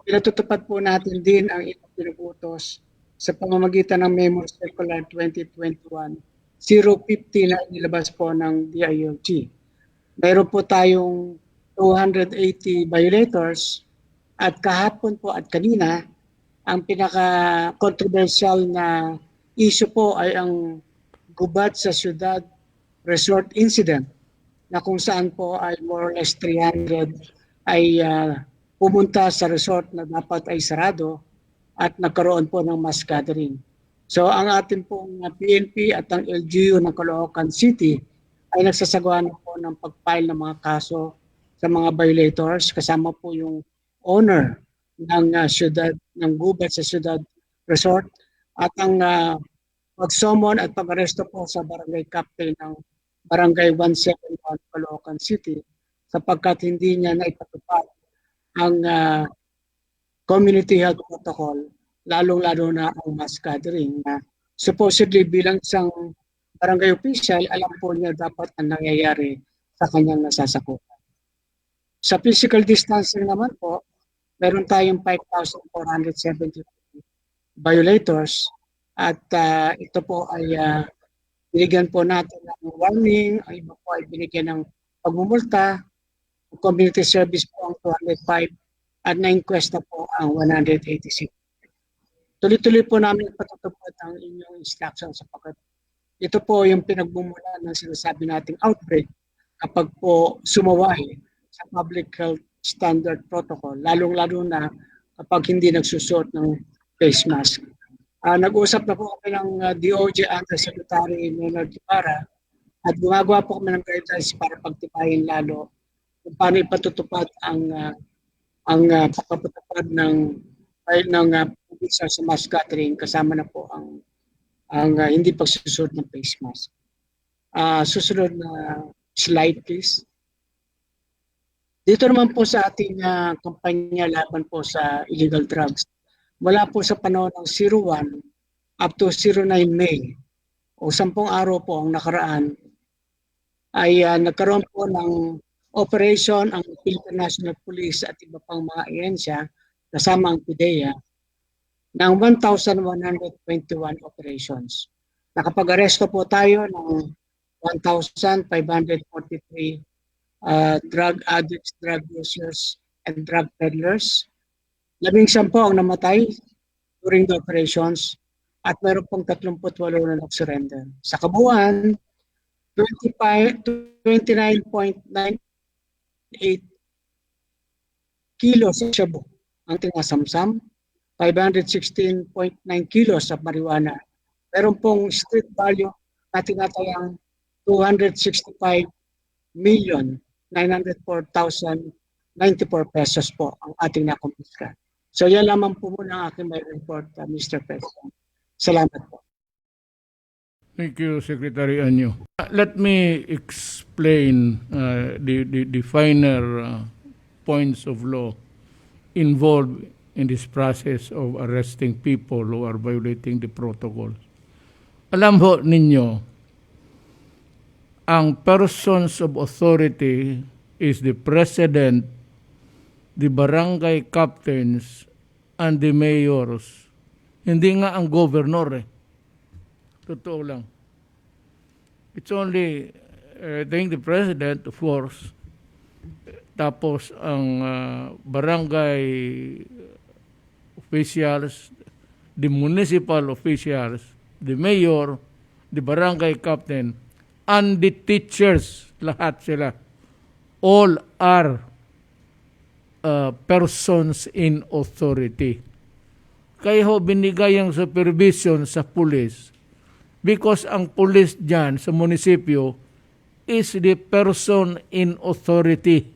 pinatutupad po natin din ang inyong pinag-uutos sa pamamagitan ng Memo Circular 2021-050 na inilabas po ng DILG. Mayroon po tayong 280 violators at kahapon po at kanina, ang pinaka-controversial na issue po ay ang gubat sa syudad resort incident na kung saan po ay more or less 300 ay pumunta sa resort na dapat ay sarado at nagkaroon po ng mass gathering. So ang ating pong PNP at ang LGU ng Caloocan City ay nagsasagawa na po ng pag-file ng mga kaso sa mga violators kasama po yung owner ng syudad, ng gubat sa syudad resort at ang pag-summon at pag-aresto po sa barangay captain ng barangay 171 Caloocan City sapagkat hindi niya naipatupad ang community health protocol, lalong-lalo na ang mass gathering na supposedly bilang isang barangay official, alam po niya dapat ang nangyayari sa kanyang nasasakupan. Sa physical distancing naman po, meron tayong 5,470 violators at ito po ay binigyan po natin ng warning, ang iba po ay binigyan ng pagmumulta, community service po ang 205 at na-inquest na po ang 186. Tuloy-tuloy po namin patutupad ang inyong instruction sapagkat ito po yung pinagmumula ng sinasabi nating outbreak kapag po sumaway sa public health standard protocol, lalong-lalo na kapag hindi nagsusuot ng face mask. Nag-usap na po kami ng DOJ Undersecretary Leonard Ibarra at gumagawa po kami ng guidelines para pagtibayin lalo kung paano ipatutupad ang pagpapatupad ng pubisa sa mass gathering kasama na po ang hindi pagsusuot ng face mask. Susunod na slide please. Dito naman po sa ating kampanya laban po sa illegal drugs. Mula po sa panahon ng 01 up to 09 May o 10 araw po ang nakaraan ay nagkaroon po ng operation ang Philippine National Police at iba pang mga ahensya kasama ang PIDEA ng 1,121 operations. Nakapag-aresto po tayo ng 1,543 drug addicts, drug users, and drug peddlers. 11 po ang namatay during the operations at meron pong 38 na nag-surrender. Sa kabuuan, 29.98 kilos sa shabu ang tinasamsam, 516.9 kilos sa marijuana. Meron pong street value na tinatayang 265,904,094 pesos po ang ating nakumpiska. So yan lamang po muna ang aking may report, Mr. President. Salamat po. Thank you, Secretary Anyo. Let me explain the finer points of law involved in this process of arresting people who are violating the protocols. Alam ho ninyo, ang persons of authority is the president, the barangay captains, and the mayors. Hindi nga ang governor eh. Totoo lang. It's only, I think the president, of course, tapos ang barangay officials, the municipal officials, the mayor, the barangay captain, and the teachers, lahat sila, all are persons in authority. Kaya ho binigay ang supervision sa pulis because ang pulis dyan sa munisipyo is the person in authority.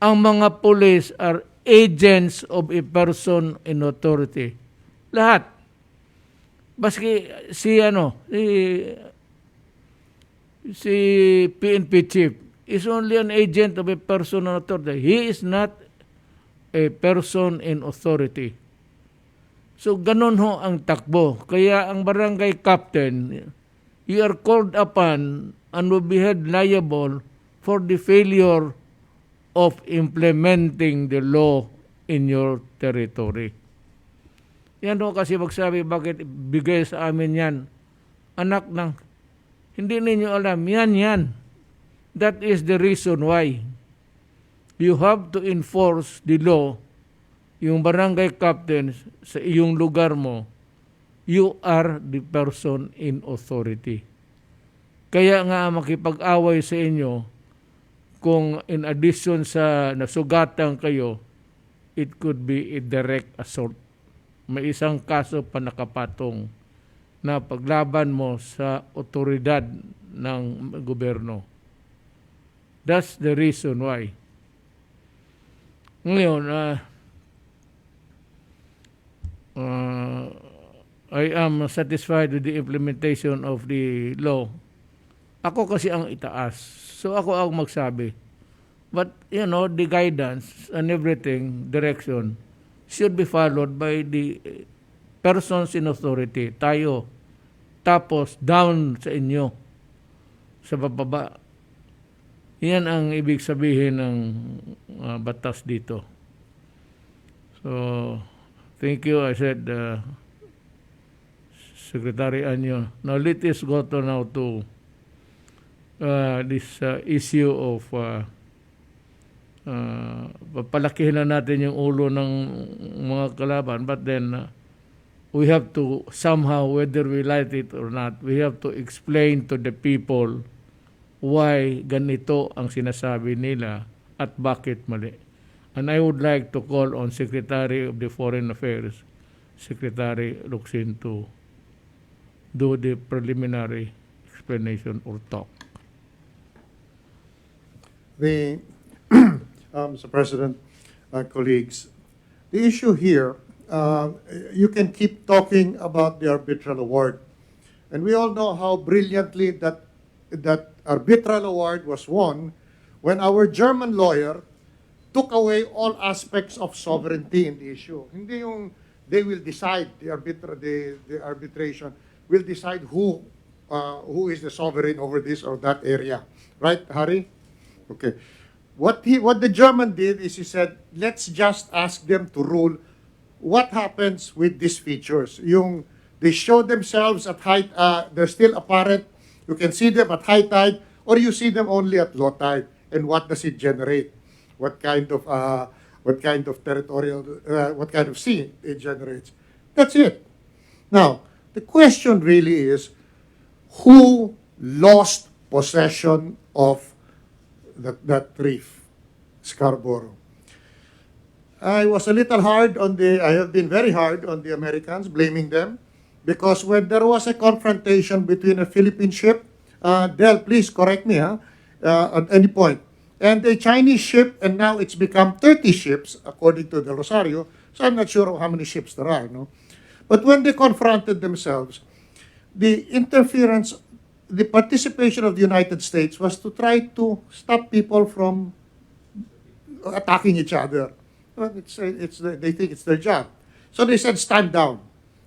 Ang mga pulis are agents of a person in authority. Lahat. Baski si PNP chief is only an agent of a person in authority. He is not a person in authority. So, ganun ho ang takbo. Kaya ang barangay captain, you are called upon and will be held liable for the failure of implementing the law in your territory. Yan ho kasi magsabi, bakit bigay sa amin yan? Anak ng, hindi ninyo alam, yan. That is the reason why you have to enforce the law. Yung barangay captain sa iyong lugar mo, you are the person in authority. Kaya nga makipag-away sa inyo, kung in addition sa nasugatan kayo, it could be a direct assault. May isang kaso pa nakapatong na paglaban mo sa otoridad ng gobyerno. That's the reason why. Ngayon, I am satisfied with the implementation of the law. Ako kasi ang itaas. So ako ang magsabi. But, the guidance and everything, direction, should be followed by the persons in authority. Tayo. Tapos, down sa inyo. Sa bababa. Yan ang ibig sabihin ng batas dito. So, thank you. I said, Secretary Anyo. Now, let us go to this issue of papalakihin na natin yung ulo ng mga kalaban. But then, we have to somehow, whether we like it or not, we have to explain to the people why ganito ang sinasabi nila at bakit mali. And I would like to call on Secretary of the Foreign Affairs, Secretary Locsin, to do the preliminary explanation or talk. Mr. President, colleagues, the issue here, you can keep talking about the arbitral award. And we all know how brilliantly that arbitral award was won when our German lawyer took away all aspects of sovereignty in the issue. Hindi yung they will decide, the arbitration will decide who is the sovereign over this or that area. Right, Harry? Okay. What the German did is he said, let's just ask them to rule what happens with these features. They show themselves at high, they're still apparent, you can see them at high tide, or you see them only at low tide. And what does it generate? What kind of territorial, what kind of sea it generates? That's it. Now, the question really is, who lost possession of that reef, Scarborough? I was a little hard I have been very hard on the Americans, blaming them, because when there was a confrontation between a Philippine ship, Del, please correct me, at any point, and a Chinese ship, and now it's become 30 ships, according to the Rosario, so I'm not sure how many ships there are, no? But when they confronted themselves, the interference, the participation of the United States was to try to stop people from attacking each other. Well, they think it's their job. So they said, stand down.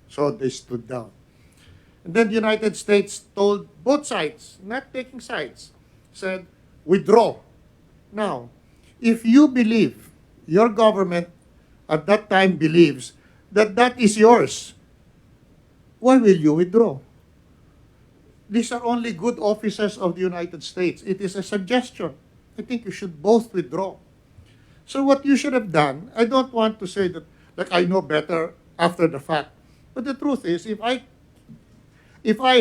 So they stood down. And then the United States told both sides, not taking sides, said, withdraw. Now, if you believe, your government at that time believes that that is yours, why will you withdraw? These are only good officers of the United States. It is a suggestion. I think you should both withdraw. So what you should have done, I don't want to say that like I know better after the fact, but the truth is, if I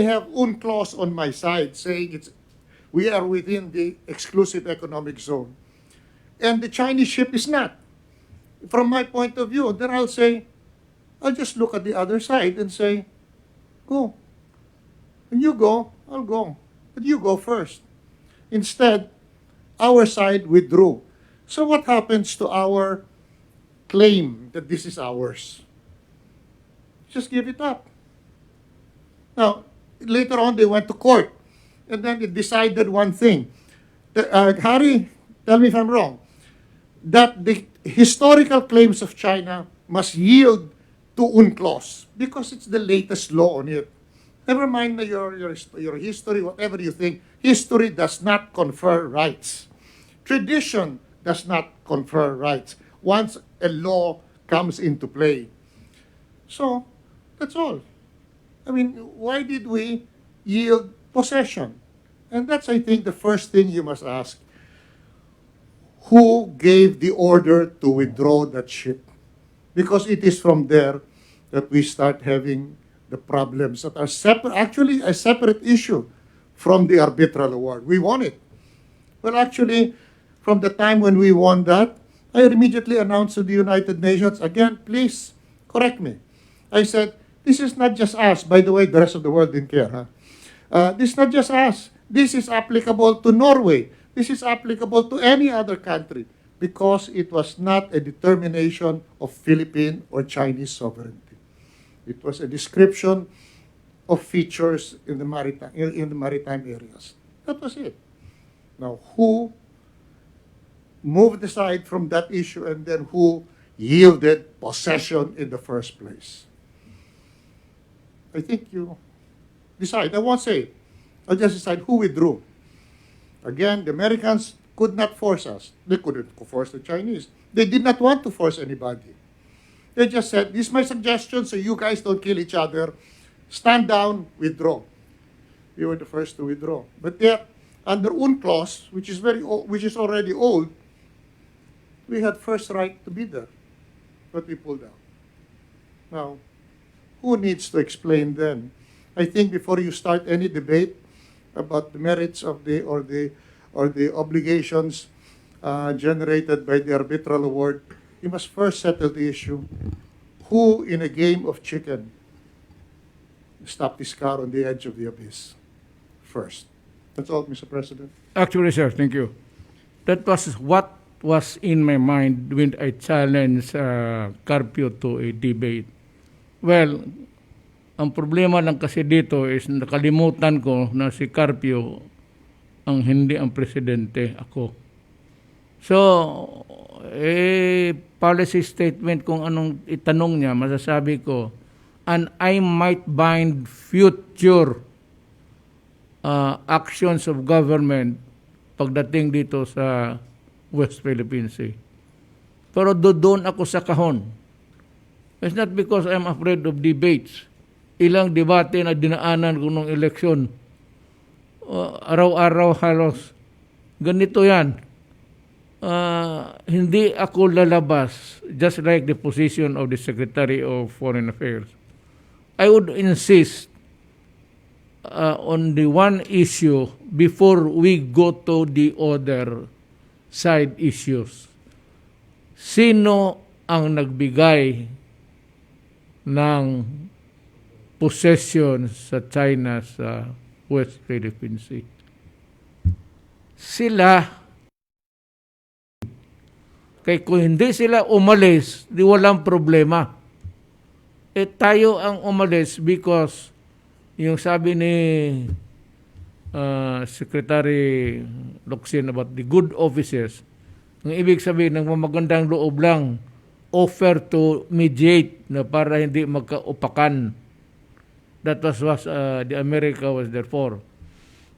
have UNCLOS on my side saying we are within the exclusive economic zone, and the Chinese ship is not. From my point of view, then I'll say, I'll just look at the other side and say, go. When you go, I'll go. But you go first. Instead, our side withdrew. So what happens to our claim that this is ours? Just give it up. Now, later on, they went to court. And then they decided one thing. Harry, tell me if I'm wrong, that the historical claims of China must yield to UNCLOS because it's the latest law on it. Never mind your history, whatever you think. History does not confer rights. Tradition does not confer rights once a law comes into play. So, that's all. I mean, why did we yield possession? And that's, I think, the first thing you must ask. Who gave the order to withdraw that ship? Because it is from there that we start having the problems that are actually a separate issue from the arbitral award. We won it. Well, actually, from the time when we won that, I immediately announced to the United Nations, again, please correct me. I said, this is not just us. By the way, the rest of the world didn't care. This is not just us. This is applicable to Norway. This is applicable to any other country because it was not a determination of Philippine or Chinese sovereignty. It was a description of features in the maritime areas. That was it. Now, who moved aside from that issue and then who yielded possession in the first place? I think you decide. I won't say. I'll just decide who withdrew. Again, the Americans could not force us. They couldn't force the Chinese. They did not want to force anybody. They just said, this is my suggestion so you guys don't kill each other. Stand down, withdraw. We were the first to withdraw. But yet, under UNCLOS, which is already old, we had first right to be there. But we pulled out. Now, who needs to explain then? I think before you start any debate about the merits of the obligations generated by the arbitral award, you must first settle the issue. Who in a game of chicken stopped this car on the edge of the abyss first? That's all, Mr. President. Actually, sir, thank you. That was what was in my mind when I challenged Carpio to a debate. Well, ang problema lang kasi dito is nakalimutan ko na si Carpio ang hindi ang presidente, ako. So, policy statement kung anong itanong niya, masasabi ko, and I might bind future actions of government pagdating dito sa West Philippine Sea. Pero doon ako sa kahon. It's not because I'm afraid of debates. Ilang debate na dinaanan ko nung eleksyon. Araw-araw halos. Ganito yan. Hindi ako lalabas, just like the position of the Secretary of Foreign Affairs. I would insist on the one issue before we go to the other side issues. Sino ang nagbigay ng possession sa China sa West Philippine Sea? Sila. Kaya kung hindi sila umalis, di walang problema. Tayo ang umalis because yung sabi ni Secretary Locsin about the good offices, ang ibig sabihin ng magandang loob lang, offer to mediate na para hindi magkaupakan. That was the America was there for.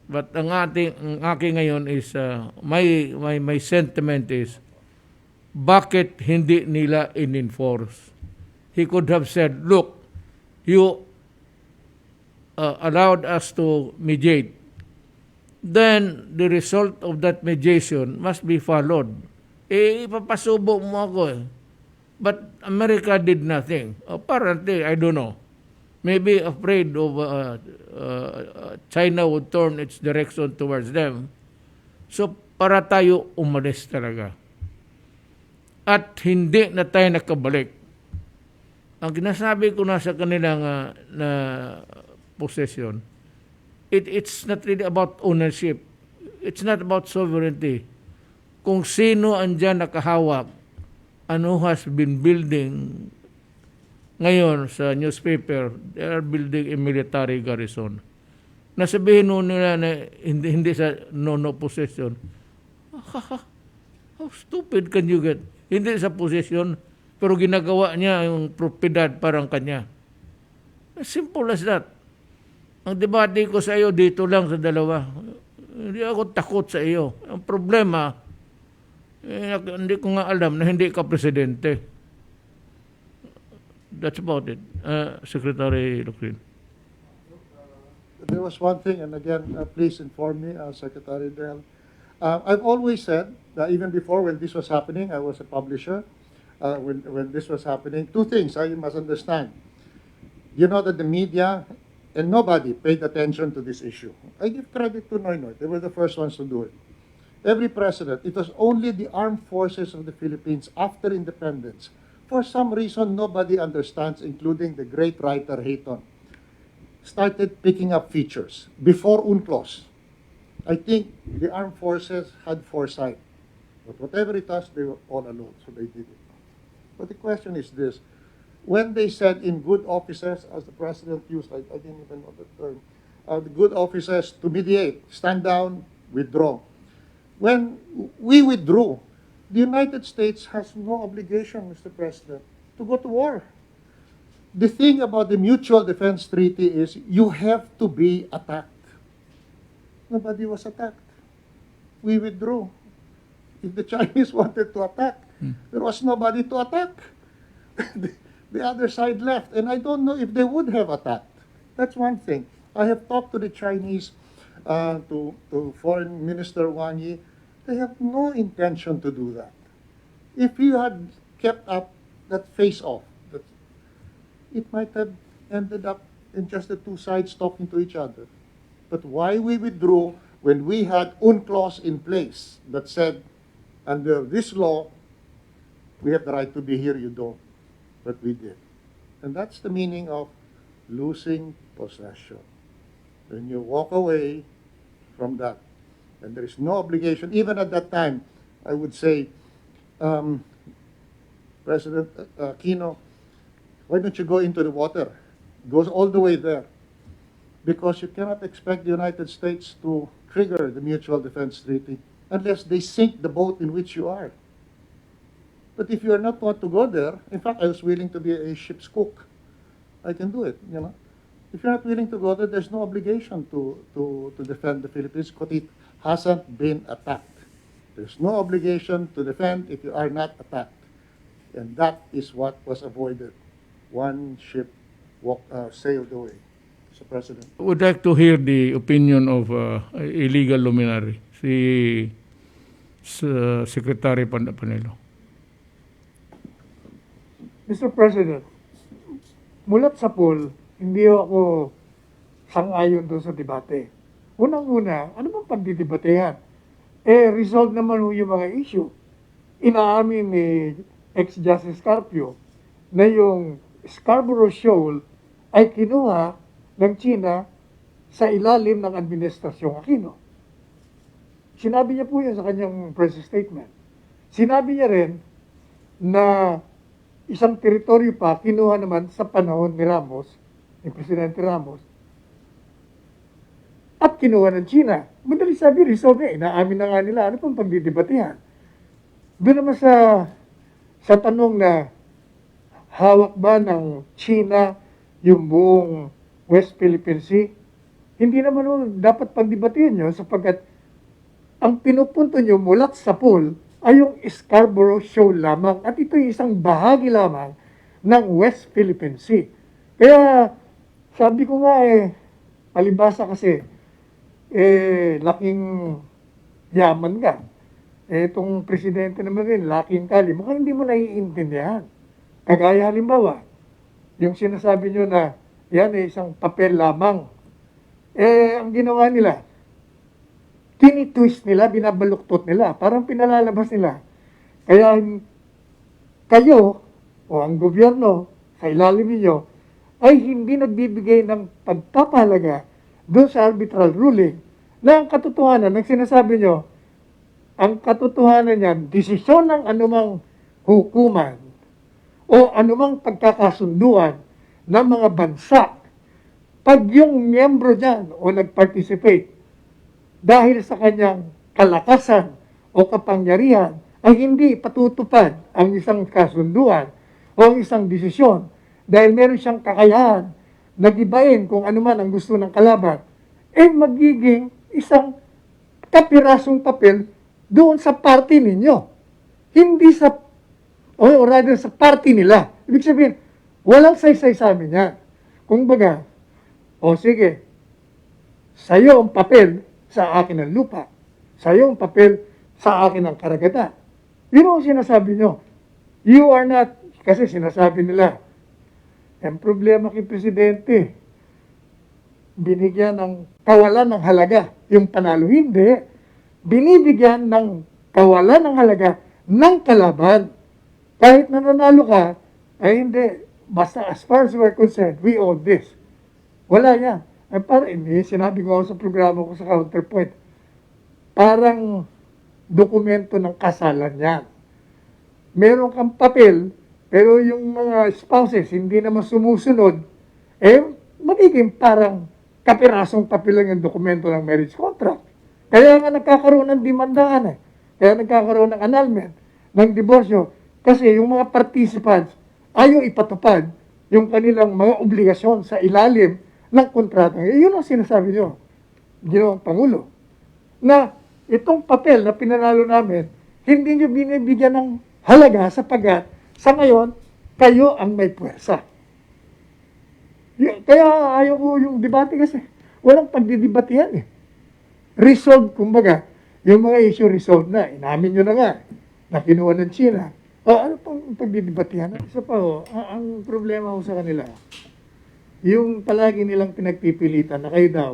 But ang aking ngayon is my sentiment is bakit hindi nila in-enforce? He could have said, look, you allowed us to mediate. Then the result of that mediation must be followed. Ipapasubo mo ako eh. But America did nothing. Apparently, I don't know. Maybe afraid of China would turn its direction towards them. So, para tayo umalis talaga. at hindi na tayo nakabalik. Ang ginasabi ko na sa kanilang na possession, it's not really about ownership. It's not about sovereignty. Kung sino andyan nakahawak, ano has been building ngayon sa newspaper, they are building a military garrison. Nasabihin nila na hindi sa no possession. How stupid can you get? Hindi sa possession, pero ginagawa niya yung propiedad parang kanya. As simple as that. Ang debate ko sa iyo dito lang sa dalawa. Hindi ako takot sa iyo. Ang problema, hindi ko nga alam na hindi ka presidente. That's about it. Secretary Lucrin. There was one thing, and again, please inform me, Secretary Del. I've always said that even before when this was happening, I was a publisher. When this was happening, two things you must understand. You know that the media and nobody paid attention to this issue. I give credit to Noynoy. They were the first ones to do it. Every president, it was only the armed forces of the Philippines after independence. For some reason, nobody understands, including the great writer Hayton, started picking up features before UNCLOS. I think the armed forces had foresight. But whatever it was, they were all alone, so they did it. But the question is this. When they said in good offices, as the president used, I didn't even know the term, the good offices to mediate, stand down, withdraw. When we withdrew, the United States has no obligation, Mr. President, to go to war. The thing about the Mutual Defense Treaty is you have to be attacked. Nobody was attacked. We withdrew. If the Chinese wanted to attack, there was nobody to attack. The other side left, and I don't know if they would have attacked. That's one thing. I have talked to the Chinese, to Foreign Minister Wang Yi. They have no intention to do that. If you had kept up that face-off, it might have ended up in just the two sides talking to each other. But why we withdrew when we had UNCLOS in place that said, under this law, we have the right to be here, you don't. But we did. And that's the meaning of losing possession. When you walk away from that, and there is no obligation, even at that time, I would say, President Aquino, why don't you go into the water? It goes all the way there. Because you cannot expect the United States to trigger the Mutual Defense Treaty unless they sink the boat in which you are. But if you are not want to go there, in fact, I was willing to be a ship's cook. I can do it, you know. If you're not willing to go there, there's no obligation to defend the Philippines because it hasn't been attacked. There's no obligation to defend if you are not attacked. And that is what was avoided. One ship sailed away. Mr. President. I would like to hear the opinion of illegal luminary, si Secretary Panelo. Mr. President, mulat sa poll, hindi ako sang-ayon doon sa debate. Unang-una, ano bang pagdidebatehan? Resolve naman yung mga issue. Inaamin ni ex-Justice Carpio na yung Scarborough Shoal ay kinuha ng China sa ilalim ng Administrasyong Aquino. Sinabi niya po yun sa kanyang press statement. Sinabi niya rin na isang teritoryo pa kinuha naman sa panahon ni Ramos, ni Presidente Ramos, at kinuha ng China. Madali sabi, resolve na, inaamin na nga nila, ano pang pagdidebatehan? Doon naman sa tanong na hawak ba ng China yung buong West Philippine Sea, hindi naman dapat pagdebatehan nyo sapagkat ang pinupunto nyo mula sa pool ay yung Scarborough Shoal lamang at ito yung isang bahagi lamang ng West Philippine Sea. Kaya sabi ko nga palibasa kasi laking yaman ka. Itong presidente naman rin, laking kali. Mukhang hindi mo naiintindihan. Kagaya halimbawa, yung sinasabi nyo na yan ay isang papel lamang. Ang ginawa nila, tinitwist nila, binabaluktot nila, parang pinalalabas nila. Kaya kayo o ang gobyerno sa ilalim ninyo ay hindi nagbibigay ng pagpapahalaga doon sa arbitral ruling na ang katotohanan ng sinasabi nyo, ang katotohanan niyan, desisyon ng anumang hukuman o anumang pagkakasunduan ng mga bansa, pag yung miyembro niyan o nag-participate dahil sa kanyang kalakasan o kapangyarihan ay hindi patutupad ang isang kasunduan o ang isang desisyon dahil meron siyang kakayahan na gibain kung ano man ang gusto ng kalaban, magiging isang kapirasong papel doon sa party ninyo. Hindi sa, o rather sa party nila. Ibig sabihin, walang saysay sa amin yan. Kung baga, sige, sa'yo ang papel sa akin ang lupa. Sa'yo ang papel sa akin ang karagatan. Yun ang sinasabi nyo. You are not, kasi sinasabi nila, ang problema kay Presidente, binigyan ng kawalan ng halaga. Yung panalo hindi, binibigyan ng kawalan ng halaga ng kalaban. Kahit nananalo ka, ay hindi. Basta as far as we're concerned, we own this. Wala yan. Ay parang, sinabi ko sa programa ko sa Counterpoint, parang dokumento ng kasalan yan. Meron kang papel, pero yung mga spouses hindi naman sumusunod, magiging parang kapirasong papel lang yung dokumento ng marriage contract. Kaya nga nagkakaroon ng demandaan Kaya nagkakaroon ng annulment, ng diborsyo, kasi yung mga participants ayaw ipatupad yung kanilang mga obligasyon sa ilalim ng kontrata. Yun ang sinasabi nyo, Ginoong Pangulo, na itong papel na pinanalo namin, hindi nyo binibigyan ng halaga sapagat sa ngayon, kayo ang may puwersa. Kaya ayaw ko yung debate kasi walang pagdidebate yan Resolved, kumbaga, yung mga issue resolved na. Inamin nyo na nga, na kinuha ng China. Ano pang pagdidebate yan? Isa pa ang problema ko sa kanila, yung palagi nilang pinagpipilitan na kayo daw,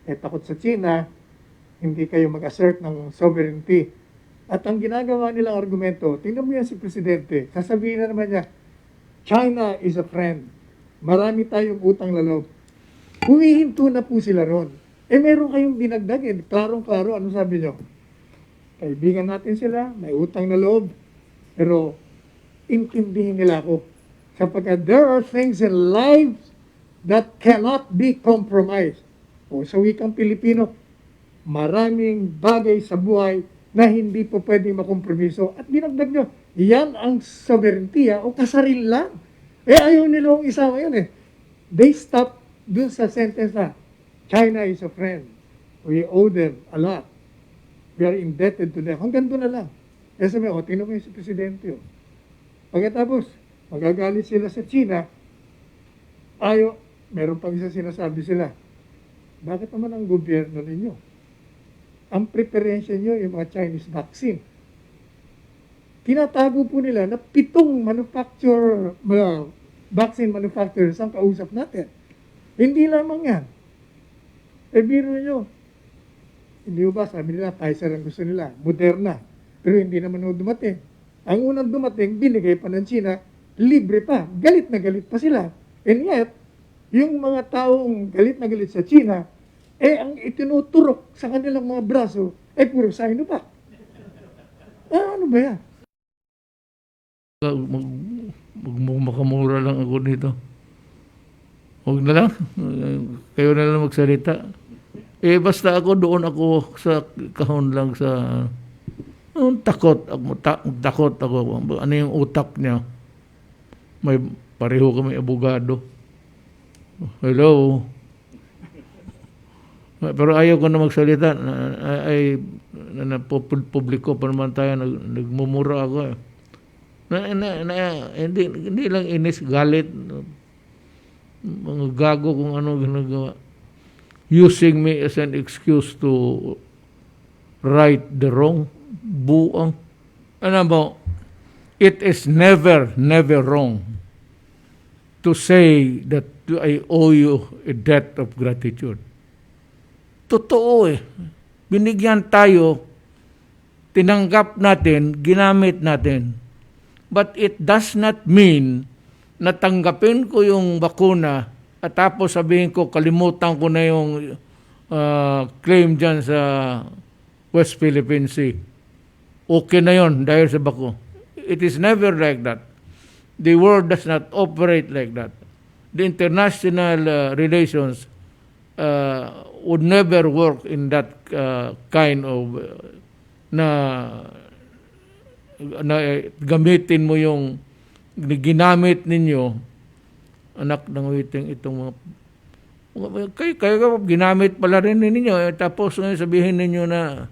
takot sa China, hindi kayo mag-assert ng sovereignty. At ang ginagawa nilang argumento, tingnan mo yan si Presidente, sasabihin na naman niya, China is a friend. Marami tayong utang na loob. Humihinto na po sila ron. Meron kayong dinagdag Klarong-klaro, ano sabi nyo? Kaibigan natin sila, may utang na loob, pero intindihin nila ako. Sapagkat there are things in life that cannot be compromised. Sa wikang Pilipino, maraming bagay sa buhay na hindi po pwedeng makompromiso. At dinagdag nyo, yan ang sovereignty o kasaril lang. Ayaw nilang isama yun They stop dun sa sentence na, China is a friend. We owe them a lot. We are indebted to them. Hanggang doon na lang. Sabi, tingnan mo yung si Presidente. Pagkatapos, magagalit sila sa China, meron pang isa sinasabi sila, bakit naman ang gobyerno ninyo? Ang preferensya nyo yung mga Chinese vaccine. Tinatago po nila na 7 vaccine manufacturers ang kausap natin. Hindi lamang yan. Biro nyo. Hindi ba, sabi nila, Pfizer ang gusto nila, Moderna. Pero hindi naman dumating. Ang unang dumating, binigay pa ng China, libre pa. Galit na galit pa sila. And yet, yung mga taong galit na galit sa China, ang itinuturok sa kanilang mga braso, puro Sinovac. Ano ba yan? Makamura lang ako dito. Huwag na lang. Kayo na lang magsalita. Basta ako sa kahon lang sa takot ako. Ano yung utak niya? May pareho kami abogado. Hello. Pero ayaw ko na magsalita. Publiko pa naman tayo. Nagmumura ako hindi lang inis, galit. Mga gago kung ano ginagawa. Using me as an excuse to right the wrong. Buang. Ano ba? It is never wrong to say that I owe you a debt of gratitude. Totoo Binigyan tayo, tinanggap natin, ginamit natin. But it does not mean na tanggapin ko yung bakuna at tapos sabihin ko kalimutan ko na yung claim dyan sa West Philippine Sea. Okay na yon dahil sa bako. It is never like that. The world does not operate like that. The international relations would never work in that kind of na gamitin mo yung ginamit ninyo, anak ng witing, itong mga kayo ginamit pala rin ninyo, tapos ngayon sabihin ninyo na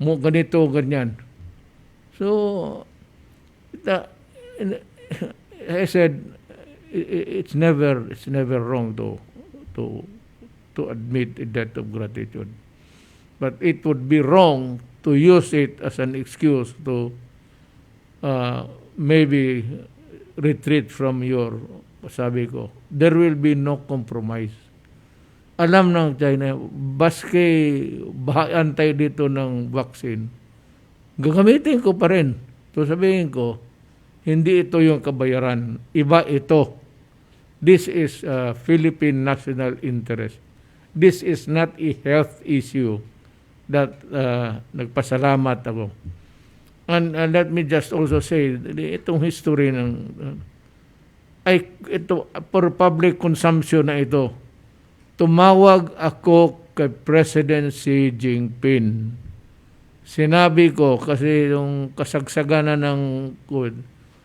mo ganito, ganyan. So, I said, it's never wrong to admit a debt of gratitude. But it would be wrong to use it as an excuse to maybe retreat from your, sabi ko, there will be no compromise. Alam ng China, baske antay dito ng vaccine, gagamitin ko pa rin. So sabihin ko, hindi ito yung kabayaran, iba ito. This is Philippine national interest. This is not a health issue that nagpasalamat ako. And let me just also say, itong history ng ito for public consumption na ito. Tumawag ako kay President Xi Jinping. Sinabi ko kasi yung kasagsagan ng COVID,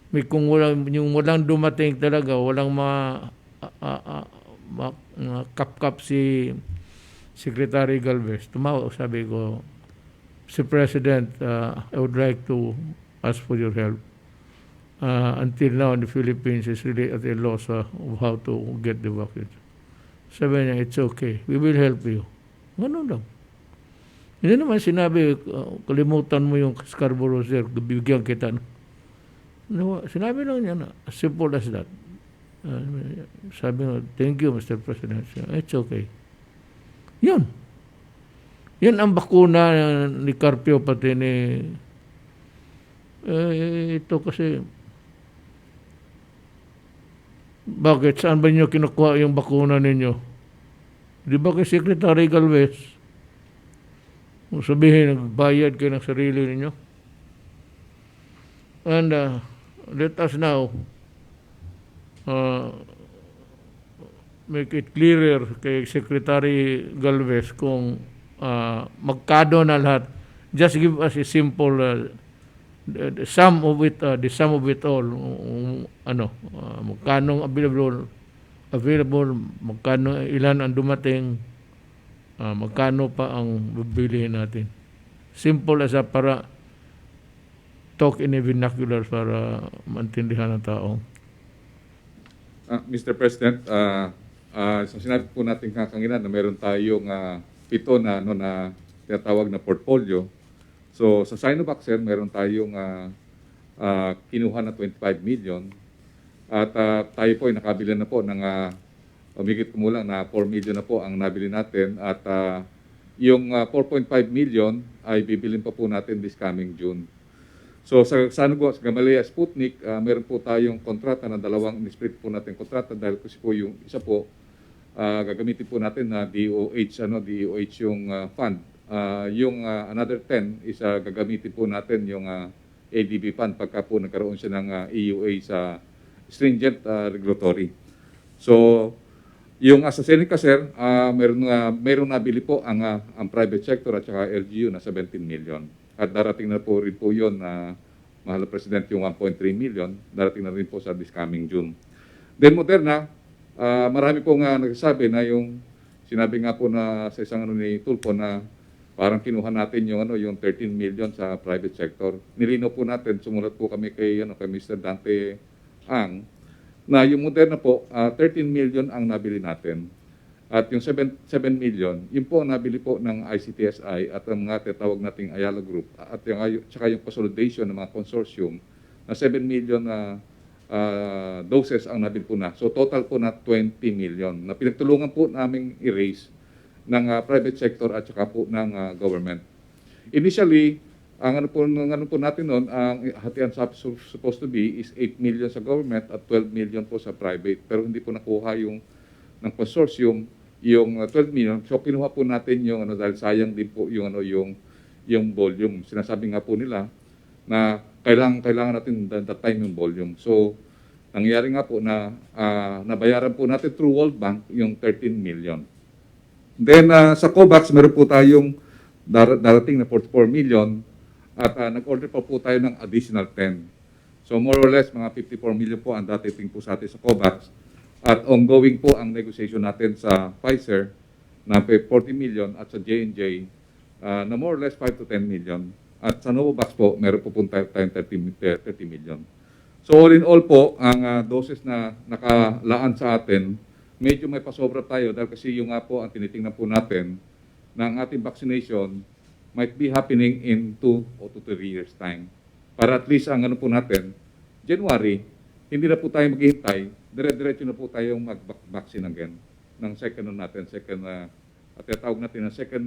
may kung walang dumating talaga, walang kapkap si Secretary Galvez. Tumawag, sabi ko, si President, I would like to ask for your help. Until now, in the Philippines is really at a loss of how to get the vaccine. Sabi niya, it's okay. We will help you. Ganun lang. Hindi naman sinabi, kalimutan mo yung Scarborough, sir, bibigyan kita. No, sinabi lang niya na, as simple as that. Sabi niya, thank you, Mr. President. It's okay. Yun. Yan ang bakuna ni Carpio pati ni ito kasi bakit? Saan ba niyo kinukuha yung bakuna ninyo? Di ba kay Secretary Galvez? Kung sabihin, nagbayad kayo ng sarili ninyo. And let us now make it clearer kay Secretary Galvez kung magkano na lahat. Just give us a simple the sum of it all. Magkano available, magkano ilan ang dumating, magkano pa ang bibilihin natin. Simple as para talk in a vernacular para maintindihan ng tao. Mr. President, so sinabi po natin kanina na meron tayong 7 na tinatawag na portfolio. So sa Sinovac, sir, meron tayong kinuha na 25 million. At tayo po ay nakabili na po ng umigit kumulang na 4 million na po ang nabili natin. At yung 4.5 million ay bibilin pa po natin this coming June. So sa Sinovac, Gamaleya, Sputnik, meron po tayong kontrata na dalawang in-split po natin kontrata dahil kasi po yung isa po gagamitin po natin na DOH yung fund. Yung another 10 is gagamitin po natin yung ADB fund pagka po nagkaroon siya ng EUA sa stringent regulatory. So, yung AstraZeneca, sir, meron nabili po ang private sector at saka LGU na 17 million. At darating na po rin po yun na mahal na President yung 1.3 million. Darating na rin po sa this coming June. Then Moderna, marami po nga nagsasabi na yung sinabi nga po na sa isang ni Tulfo na parang kinuha natin yung 13 million sa private sector. Nilino po natin, sumulat po kami kay Mr. Dante Ang na yung Moderna po 13 million ang nabili natin. At yung 7 million, yun po ang nabili po ng ICTSI at ang mga tinatawag nating Ayala Group at saka yung consolidation ng mga consortium na 7 million na doses ang nabili po na. So total po na 20 million na pinagtulungan po naming i-raise ng private sector at saka po ng government. Initially, ang ano po natin noon, ang hatian supposed to be is 8 million sa government at 12 million po sa private. Pero hindi po nakuha yung ng consortium yung 12 million. So kinuha po natin yung ano dahil sayang din po yung ano yung volume. Sinasabi nga po nila na kailangan natin that time yung volume. So nangyari nga po na nabayaran po natin through World Bank yung 13 million. Then sa COVAX meron po tayong darating na 44 million at nag-order pa po tayo ng additional 10. So more or less mga 54 million po ang dating po sa atin sa COVAX. At ongoing po ang negotiation natin sa Pfizer na 40 million at sa J&J na more or less 5 to 10 million. At sa Novavax po, meron po tayong 30 million. So all in all po, ang doses na nakalaan sa atin, medyo may pasobra tayo dahil kasi yung nga po ang tinitingnan po natin na ang ating vaccination might be happening in 2 or 3 years time. Para at least ang ano po natin, January, hindi na po tayo maghihintay, dire-diretso na po tayong mag-vaccine again ng second natin, at tawag natin ng second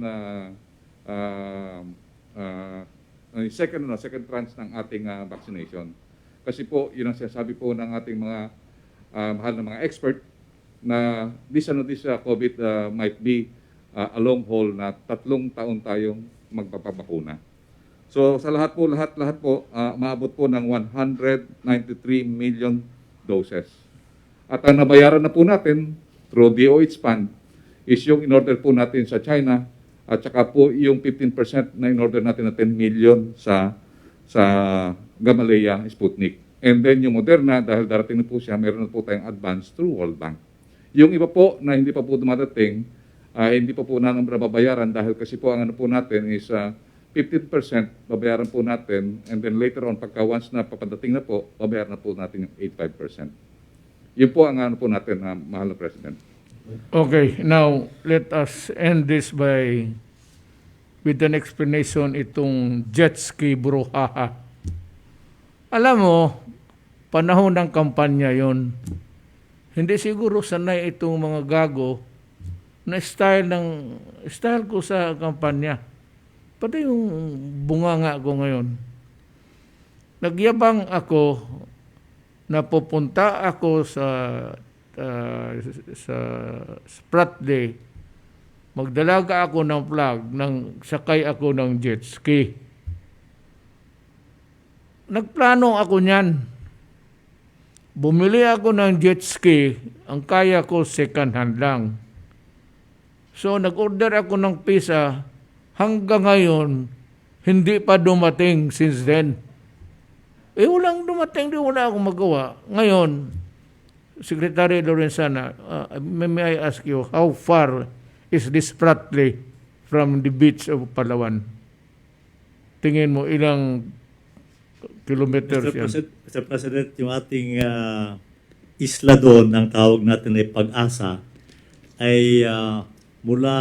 tranche ng ating vaccination. Kasi po, yun ang sinasabi po ng ating mga mahal na mga expert na this COVID might be a long haul na 3 taon tayong magpapabakuna. So sa lahat po, maabot po ng 193 million doses. At ang nabayaran na po natin through DOH Fund is yung in-order po natin sa China at saka po yung 15% na in-order natin na 10 million sa Gamaleya Sputnik. And then yung Moderna, dahil darating na po siya, meron na po tayong advance through World Bank. Yung iba po na hindi pa po dumadating, hindi pa po namin babayaran dahil kasi po ang ano po natin is 15% babayaran po natin and then later on pagka once na papadating na po, babayaran na po natin yung 85%. Yun po ang ano po natin, mahal na President. Okay, now let us end this with an explanation itong jet ski brouhaha. Alam mo, panahon ng kampanya yon. Hindi siguro sanay itong mga gago na style ko sa kampanya. Pati yung bunganga ko ngayon. Nagyabang ako na pupunta ako sa Sprat Day. Magdalaga ako ng flag, sakay ako ng jet ski. Nagplano ako niyan. Bumili ako ng jet ski, ang kaya ko second hand lang. So nag-order ako ng pizza, hanggang ngayon, hindi pa dumating since then. Walang dumating, wala akong magawa. Ngayon, Secretary Lorenzana, may I ask you, how far is this Pratley from the beach of Palawan? Tingin mo, ilang kilometers yan? Mr. President, yung ating isla doon, ang tawag natin ay Pag-asa, ay mula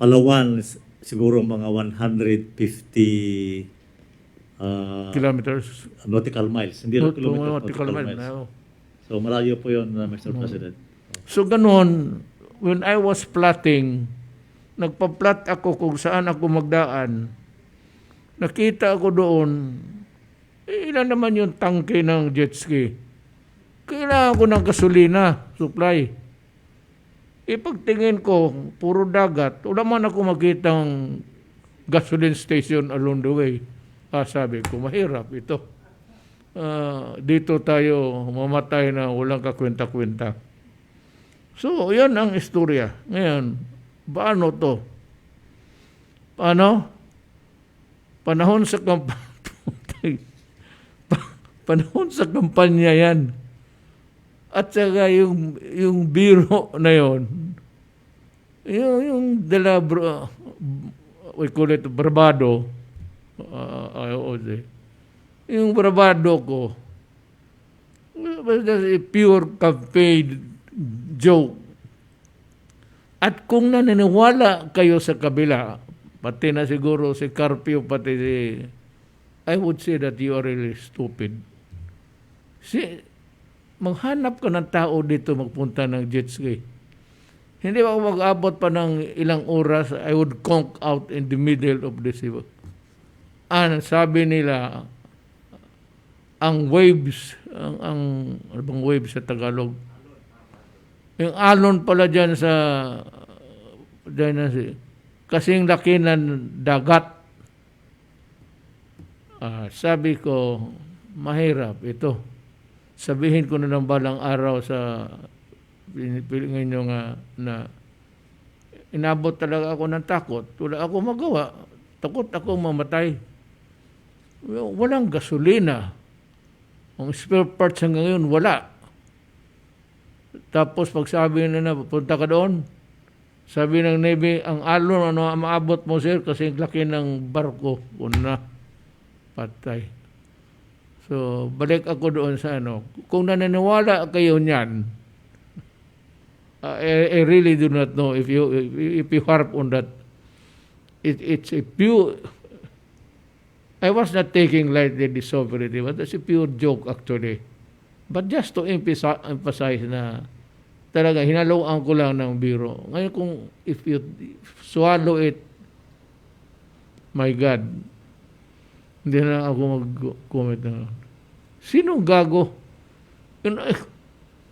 Palawan, siguro mga 150 kilometers. Nautical miles. Hindi na kilometers, nautical miles. No. So malayo po yun, Mr. President. So ganun, when I was plotting, nagpa-plot ako kung saan ako magdaan, nakita ako doon, ilan naman yung tangke ng jet ski. Kailangan ko ng gasolina, supply. Pagtingin ko, puro dagat, wala man ako makitang gasoline station along the way. Sabi ko, mahirap ito. Dito tayo mamatay na walang kakwenta-kwenta. So, yan ang istorya. Ngayon, paano to? Paano? Panahon sa panahon sa kampanya yan. At saka yung biro na yon, yung we call it bravado, yung bravado ko, was just a pure campaign joke. At kung naniniwala kayo sa kabila, pati na siguro si Carpio, pati I would say that you are really stupid. Maghanap ka ng tao dito magpunta ng jet ski. Hindi ba mag-abot pa ng ilang oras, I would conk out in the middle of the sabi nila, ang waves, ano bang waves sa Tagalog? Yung alon pala dyan sa, kasing laki ng dagat. Sabi ko, mahirap ito. Sabihin ko na ng balang araw sa pinipilingan nyo nga na inabot talaga ako ng takot. Wala ako magawa. Takot ako mamatay. Walang gasolina. Ang spare parts hanggang ngayon, wala. Tapos pag sabi na punta ka doon, sabi ng Navy, ang alon, ano maabot mo sir, kasi laki ng barko. Una, patay. So, balik ako doon sa ano. Kung naniniwala kayo niyan, I really do not know if you harp on that. It's a pure. I was not taking lightly this sovereignty, but it's a pure joke actually. But just to emphasize na talaga hinaloan ko lang ng biro. Ngayon kung if you swallow it, my God, hindi na ako mag-comment na. Sinong gago?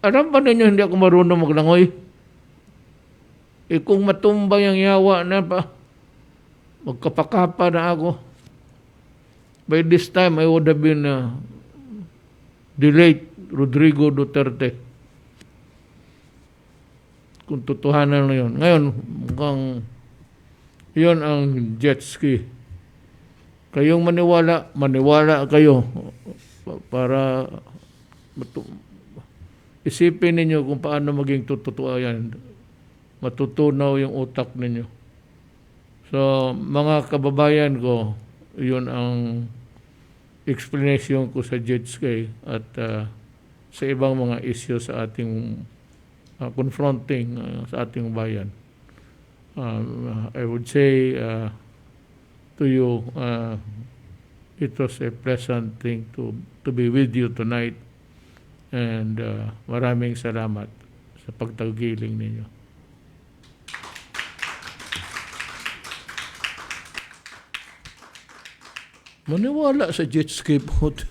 Alam ba ninyo hindi ako marunong maglangoy? Kung matumba yung yawa na pa, magkapakapa na ako. By this time, I would have been the late Rodrigo Duterte. Kung totohanan na yun. Ngayon, mukhang yun ang jet ski. Kayong maniwala kayo para isipin ninyo kung paano maging totoo yan. Matutunaw yung utak ninyo. So, mga kababayan ko, yun ang explanation ko sa jet ski at sa ibang mga issue sa ating confronting sa ating bayan. I would say to you, it was a pleasant thing to be with you tonight and maraming salamat sa pagtagiling ninyo. Maniwala sa jet ski boat.